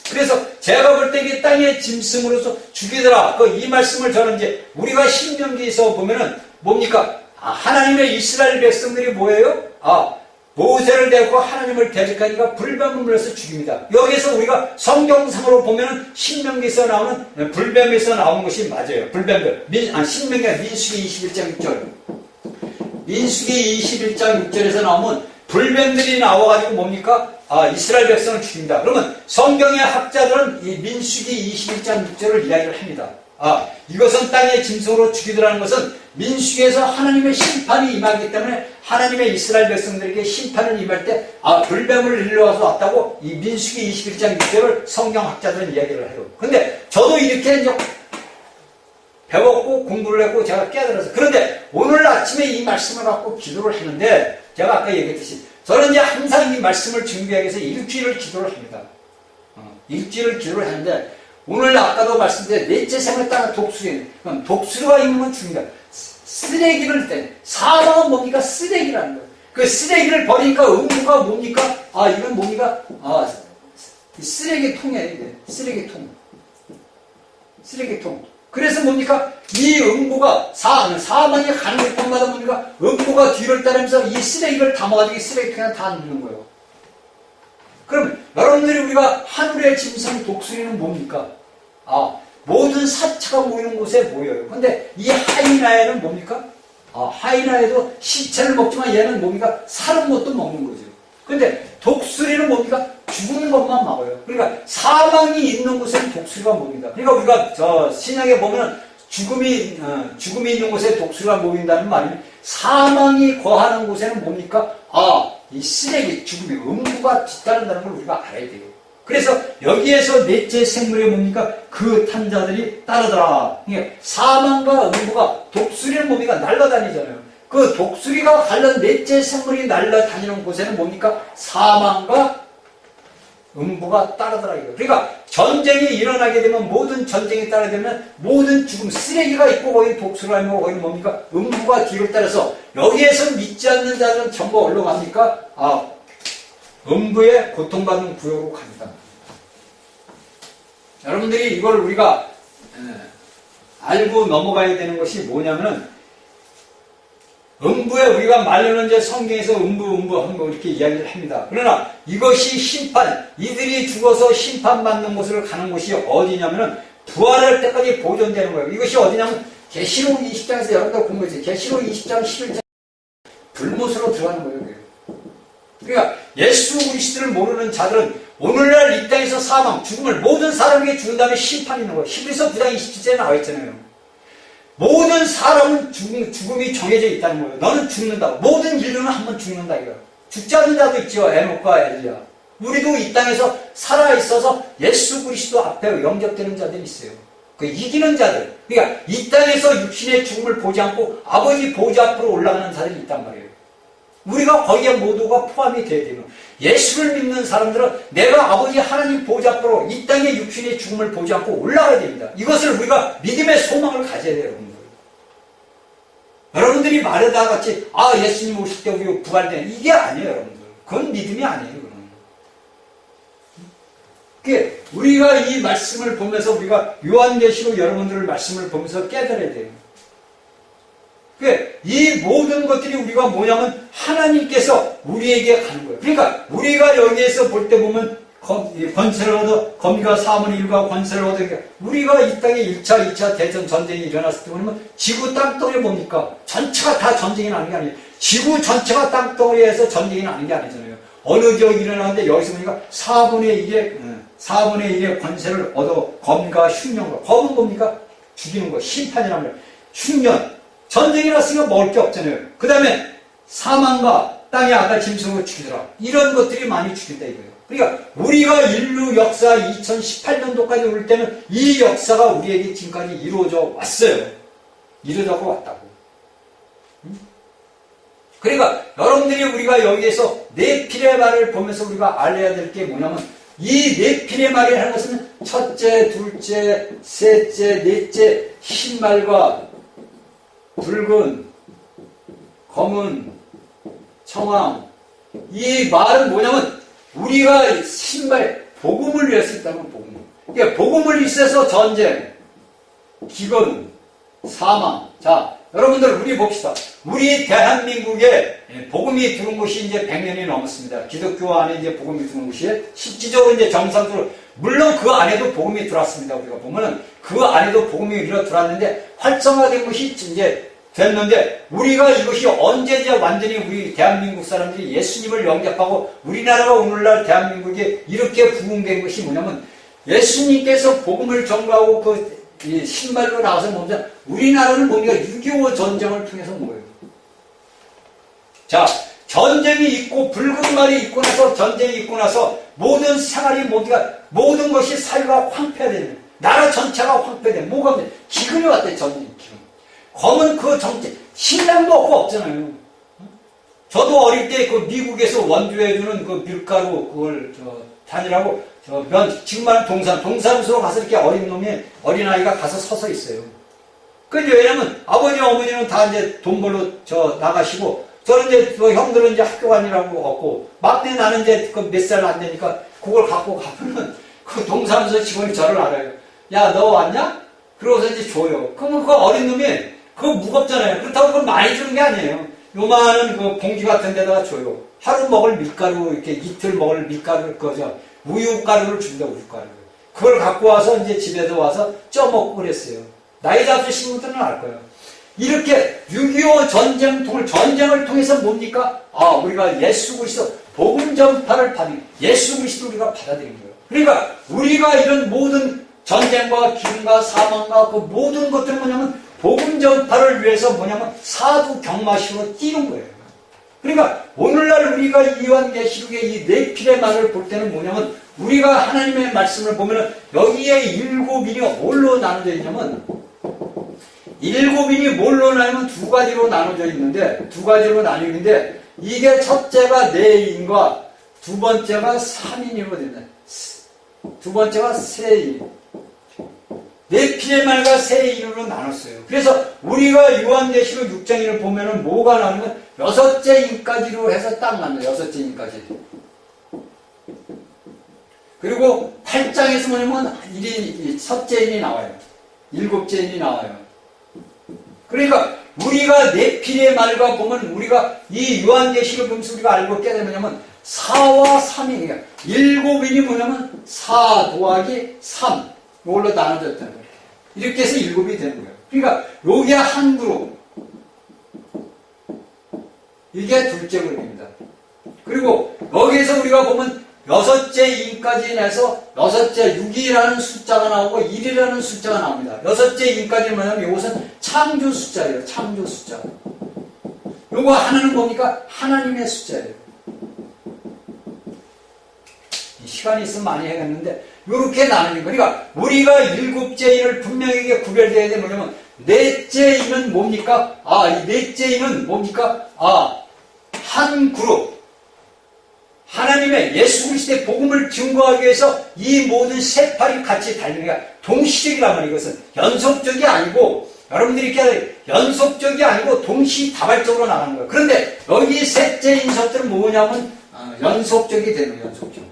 그래서 제가 볼 때 이게 땅의 짐승으로서 죽이더라. 이 말씀을 저는 이제 우리가 신명기에서 보면은 뭡니까? 아, 하나님의 이스라엘 백성들이 뭐예요? 아, 모세를 데리고 하나님을 대적하니까 불뱀물에서 죽입니다. 여기서 우리가 성경상으로 보면은 신명기에서 나오는 불뱀에서 나온 것이 맞아요. 불뱀들. 신명기가 민수기 21장 6절. 민수기 21장 6절에서 나오면 불뱀들이 나와가지고 뭡니까? 아, 이스라엘 백성을 죽입니다. 그러면 성경의 학자들은 이 민수기 21장 6절을 이야기를 합니다. 아, 이것은 땅의 짐승으로 죽이더라는 것은 민수기에서 하나님의 심판이 임하기 때문에 하나님의 이스라엘 백성들에게 심판을 임할 때 아, 불뱀을 일러와서 왔다고 이 민수기 21장 6절을 성경학자들은 이야기를 해요. 그런데 저도 이렇게 이제 배웠고 공부를 했고 제가 깨달아서 그런데 오늘 아침에 이 말씀을 갖고 기도를 했는데 제가 아까 얘기했듯이 저는 이제 항상 이 말씀을 준비하기 위해서 일주일을 기도를 합니다. 일주일을 기도를 하는데 오늘 아까도 말씀드린 넷째 생을 따라 독수리. 그럼 독수리가 있는 건 죽는다. 쓰레기를 때 사망은 뭡니까? 쓰레기라는 거예요. 그 쓰레기를 버리니까 음부가 뭡니까? 아, 이건 뭡니까? 아, 쓰레기통이에요. 이게 쓰레기통. 쓰레기통. 그래서 뭡니까? 이 음부가 사망이 가는 곳마다 뭡니까? 음부가 뒤를 따르면서 이 쓰레기를 담아가지고 이 쓰레기통에 다 넣는 거예요. 그럼 여러분들이 우리가 하늘의 짐승 독수리는 뭡니까? 아, 모든 사체가 모이는 곳에 모여요. 근데 이 하이나에는 뭡니까? 아, 하이나에도 시체를 먹지만 얘는 뭡니까? 사는 것도 먹는 거죠. 근데 독수리는 뭡니까? 죽는 것만 먹어요. 그러니까 사망이 있는 곳에는 독수리가 모입니다. 그러니까 우리가 저 신약에 보면 죽음이 있는 곳에 독수리가 모인다는 말이 사망이 거하는 곳에는 뭡니까? 아, 이 쓰레기, 죽음이 음부가 뒤따른다는 걸 우리가 알아야 돼요. 그래서 여기에서 넷째 생물이 뭡니까? 그 탄자들이 따르더라. 그러니까 사망과 음부가 독수리는 뭡니까? 날아다니잖아요. 그 독수리가 관련 넷째 생물이 날아다니는 곳에는 뭡니까? 사망과 음부가 따르더라. 그러니까 전쟁이 일어나게 되면, 모든 전쟁이 따르게 되면 모든 죽음, 쓰레기가 있고 거기 독수리가 있고 거기 뭡니까? 음부가 뒤를 따라서 여기에서 믿지 않는 자들은 전부 어디로 갑니까? 음부에 고통받는 구역으로 갑니다. 여러분들이 이걸 우리가 알고 넘어가야 되는 것이 뭐냐면은, 음부에 우리가 말로는 이제 성경에서 음부 한번 이렇게 이야기를 합니다. 그러나 이것이 심판, 이들이 죽어서 심판받는 곳을 가는 곳이 어디냐면은 부활할 때까지 보존되는 거예요. 이것이 어디냐면 계시록 20장에서 여러분들 공부했어요. 계시록 20장 11장 불못으로 들어가는 거예요. 그러니까 예수 그리스도를 모르는 자들은 오늘날 이 땅에서 사망, 죽음을, 모든 사람에게 죽은 다음에 심판이 있는 거예요. 히브리서 9장 27절에 나와 있잖아요. 모든 사람은 죽음이 정해져 있다는 거예요. 너는 죽는다. 모든 인류는 한 번 죽는다 이거예요. 죽지 않는 자도 있죠. 에녹과 엘리야. 우리도 이 땅에서 살아있어서 예수 그리스도 앞에 영접되는 자들이 있어요. 그 이기는 자들. 그러니까 이 땅에서 육신의 죽음을 보지 않고 아버지 보좌 앞으로 올라가는 자들이 있단 말이에요. 우리가 거기에 모두가 포함이 돼야 되는, 예수를 믿는 사람들은 내가 아버지 하나님 보좌 앞으로 이 땅의 육신의 죽음을 보지 않고 올라가야 됩니다. 이것을 우리가 믿음의 소망을 가져야 돼요, 여러분들. 여러분들이 말하다 같이 예수님 오실 때 우리 부활되는, 이게 아니에요, 여러분들. 그건 믿음이 아니에요, 그건. 그게 우리가 이 말씀을 보면서, 우리가 요한계시록 여러분들 말씀을 보면서 깨달아야 돼요. 이 모든 것들이 우리가 뭐냐면 하나님께서 우리에게 가는 거예요. 그러니까 우리가 여기에서 볼 때 보면 권세를 얻어, 검과 사문의 일과 권세를 얻어, 우리가 이 땅에 1차, 2차 대전 전쟁이 일어났을 때 보면 지구 땅덩어리 뭡니까? 전체가 다 전쟁이 나는 게 아니에요. 지구 전체가 땅덩어리에서 전쟁이 나는 게 아니잖아요. 어느 지역이 일어나는데 여기서 보니까 4분의 1의 권세를 얻어, 검과 흉년과, 검은 뭡니까? 죽이는 거, 심판이란 말이에요. 흉년, 전쟁이 났으니까 먹을 게 없잖아요. 그 다음에 사망과 땅에 아까 짐승을 죽이더라. 이런 것들이 많이 죽인다 이거예요. 그러니까 우리가 인류 역사 2018년도까지 올 때는 이 역사가 우리에게 지금까지 이루어져 왔어요. 이루어져 왔다고. 그러니까 여러분들이 우리가 여기에서 네필의 말을 보면서 우리가 알아야 될 게 뭐냐면, 이 네필의 말이라는 것은 첫째, 둘째, 셋째, 넷째, 흰말과 붉은, 검은, 청황. 이 말은 뭐냐면 우리가 신발, 복음을 위해서 있다는 복음. 그러니까 복음을 위해서 전쟁, 기근, 사망. 자, 여러분들 우리 봅시다. 우리 대한민국에 복음이 들어온 것이 이제 100년이 넘었습니다. 기독교 안에 이제 복음이 들어온 것이 실질적으로 이제 정상적으로, 물론 그 안에도 복음이 들어왔습니다. 우리가 보면은 그 안에도 복음이 들어왔는데 활성화된 것이 이제 됐는데, 우리가 이것이 언제 이제 완전히 우리 대한민국 사람들이 예수님을 영접하고 우리나라가 오늘날 대한민국에 이렇게 부흥된 것이 뭐냐면, 예수님께서 복음을 전가하고 그 신발로 나와서 보면 우리나라는 보니까 6.25 전쟁을 통해서 뭐예요? 자, 전쟁이 있고 붉은 말이 있고 나서, 전쟁이 있고 나서 모든 생활이 모든 것이 사회가 황폐화되는, 나라 전체가 황폐되는, 뭐가 기근이 왔대. 전쟁 기근. 검은 그 정체, 식량도 없고 없잖아요. 저도 어릴 때 그 미국에서 원주해주는 그 밀가루 그걸 다니라고 지금 말은 동사무소로 가서 이렇게 어린아이가 가서 서서 있어요. 왜냐면 아버지 어머니는 다 이제 돈 벌러 나가시고, 저는 이제 형들은 이제 학교 가느라고 없고, 막내 나는 이제 그 몇 살 안 되니까 그걸 갖고 가면은 그 동사무소 직원이 저를 알아요. 야, 너 왔냐? 그러고서 이제 줘요. 그러면 그 어린 놈이 그거 무겁잖아요. 그렇다고 그걸 많이 주는 게 아니에요. 요만한 그 봉지 같은 데다가 줘요. 하루 먹을 밀가루, 이렇게 이틀 먹을 밀가루, 우유가루를 준다, 우유가루. 그걸 갖고 와서 이제 집에서 와서 쪄먹고 그랬어요. 나이 잡수신 분들은 알 거예요. 이렇게 6.25 전쟁을 통해서 뭡니까? 우리가 예수 그리스도 복음 전파를 받은, 예수 그리스도 우리가 받아들인 거예요. 그러니까 우리가 이런 모든 전쟁과 기근과 사망과 그 모든 것들은 뭐냐면 복음 전파를 위해서 뭐냐면 사두 경마식으로 뛰는 거예요. 그러니까 오늘날 우리가 요한계시록의 이 네필의 말을 볼 때는 뭐냐면, 우리가 하나님의 말씀을 보면은 여기에 7인이 뭘로 나눠져 있냐면, 일곱인이 뭘로 나누면 두 가지로 나눠져 있는데, 두 가지로 나뉘는데, 이게 첫째가 네인과 두 번째가 삼인으로 된다. 두 번째가 세인. 네피의 말과 세인으로 나눴어요. 그래서 우리가 요한계시록 6장을 보면은 뭐가 나오면 여섯째 인까지로 해서 딱 나눠요. 여섯째 인까지. 그리고 8장에서 뭐냐면 첫째 인이 나와요. 일곱째 인이 나와요. 그러니까 우리가 네피의 말과 보면 우리가 이 요한계시를 보면서 우리가 알고 깨달으면 사와 삼이에요. 일곱인이 뭐냐면 4 더하기 3 이걸로 나눠졌다는 거예요. 이렇게 해서 일곱이 되는 거예요. 그러니까 요게 한 그룹, 이게 둘째 그룹입니다. 그리고 여기에서 우리가 보면 여섯째 인까지 내서 여섯째 6이라는 숫자가 나오고 1이라는 숫자가 나옵니다. 여섯째 인까지는 뭐냐면 이것은 창조 숫자예요. 창조 숫자. 요거 하나는 뭡니까? 하나님의 숫자예요. 시간이 있으면 많이 해야겠는데 이렇게 나누는 거예요. 그러니까 우리가 일곱째 인을 분명하게 구별돼야 되는 뭐냐면 넷째 인은 뭡니까? 이 넷째 인은 뭡니까? 한 그룹. 하나님의 예수 그리스도의 복음을 증거하기 위해서 이 모든 세팔이 같이 달리는 게 동시적이란 말이에요. 이것은 연속적이 아니고 여러분들이 이렇게 연속적이 아니고 동시다발적으로 나가는 거예요. 그런데 여기 셋째 인석들은 뭐냐면 연속적이 되는 거예요. 연속적.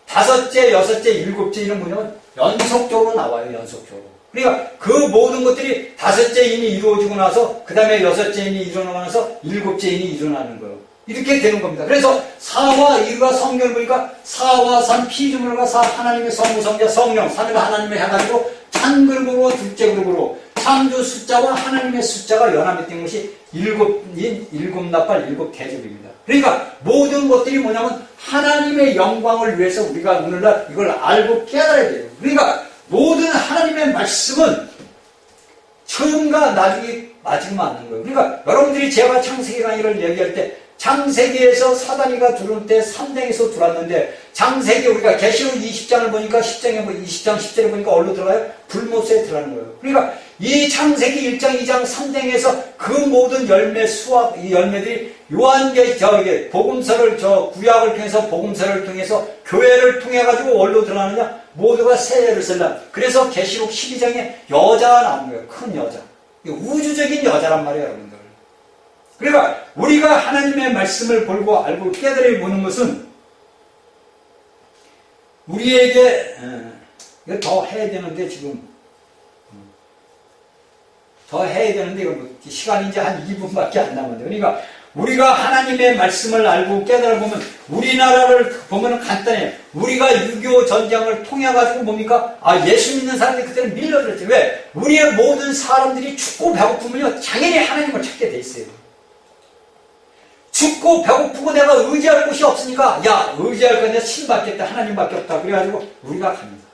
다섯째, 여섯째, 일곱째 인은 뭐냐면 연속적으로 나와요. 연속적으로. 그러니까 그 모든 것들이 다섯째 인이 이루어지고 나서 그 다음에 여섯째 인이 일어나고 나서 일곱째 인이 일어나는 거예요. 이렇게 되는 겁니다. 그래서 4와 1과 성경을 보니까 4와 3, 피조물과 4, 하나님의 성부성자 성령, 3을 하나님의 해가지고 한 그룹으로 둘째 그룹으로 창조 숫자와 하나님의 숫자가 연합했던 것이 일곱 나팔, 일곱 대접입니다. 그러니까 모든 것들이 뭐냐면 하나님의 영광을 위해서 우리가 오늘날 이걸 알고 깨달아야 돼요. 그러니까 모든 하나님의 말씀은 처음과 나중에 맞으면 않는 거예요. 그러니까 여러분들이 제가 창세기 강의를 얘기할 때 창세기에서 사단이가 들어올 때 3등에서 들어왔는데 창세기 우리가 계시록 20장을 보니까 10장에 20장 10절에 보니까 어디로 들어가요? 불못에 들어가는 거예요. 그러니까 이 창세기 1장 2장 3등에서 그 모든 열매 수확 이 열매들이 복음서를 구약을 통해서 복음서를 통해서 교회를 통해 가지고 어디로 들어가느냐? 모두가 새 예루살렘. 그래서 계시록 12장에 여자가 나오는 거예요. 큰 여자. 우주적인 여자란 말이에요, 여러분들. 그러니까 우리가 하나님의 말씀을 보고 알고 깨달아 보는 것은 우리에게 이거 더 해야 되는데 지금 더 해야 되는데 이거 시간이 이제 한 2분밖에 안 남았는데 그러니까 우리가 하나님의 말씀을 알고 깨달아 보면 우리나라를 보면 간단해요. 우리가 6.25 전쟁을 통해 가지고 뭡니까? 예수 믿는 사람들이 그때는 밀려들었죠. 왜? 우리의 모든 사람들이 춥고 배고프면요 당연히 하나님을 찾게 돼 있어요. 춥고 배고프고 내가 의지할 곳이 없으니까 의지할 건데 신밖에 없다 하나님밖에 없다 그래가지고 우리가 갑니다.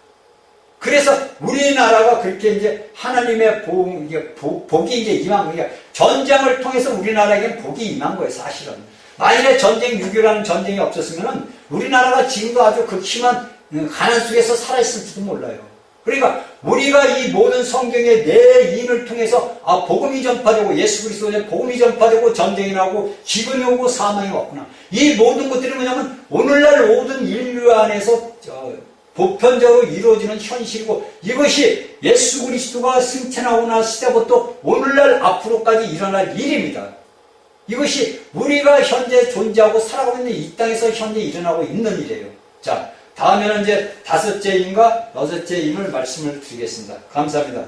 그래서 우리나라가 그렇게 이제 하나님의 복이 이제 임한 거예요. 전쟁을 통해서 우리나라에게 복이 임한 거예요, 사실은. 만일에 6.25라는 전쟁이 없었으면 우리나라가 지금도 아주 극심한 가난 속에서 살아있을지도 몰라요. 그러니까 우리가 이 모든 성경의 내 인을 통해서 복음이 전파되고 예수 그리스도의 복음이 전파되고 전쟁이 나고 기근이 오고 사망이 왔구나. 이 모든 것들이 뭐냐면 오늘날 모든 인류 안에서 보편적으로 이루어지는 현실이고 이것이 예수 그리스도가 승천하고 난 시대부터 오늘날 앞으로까지 일어날 일입니다. 이것이 우리가 현재 존재하고 살아가고 있는 이 땅에서 현재 일어나고 있는 일이에요. 자, 다음에는 이제 다섯째 임과 여섯째 임을 말씀을 드리겠습니다. 감사합니다.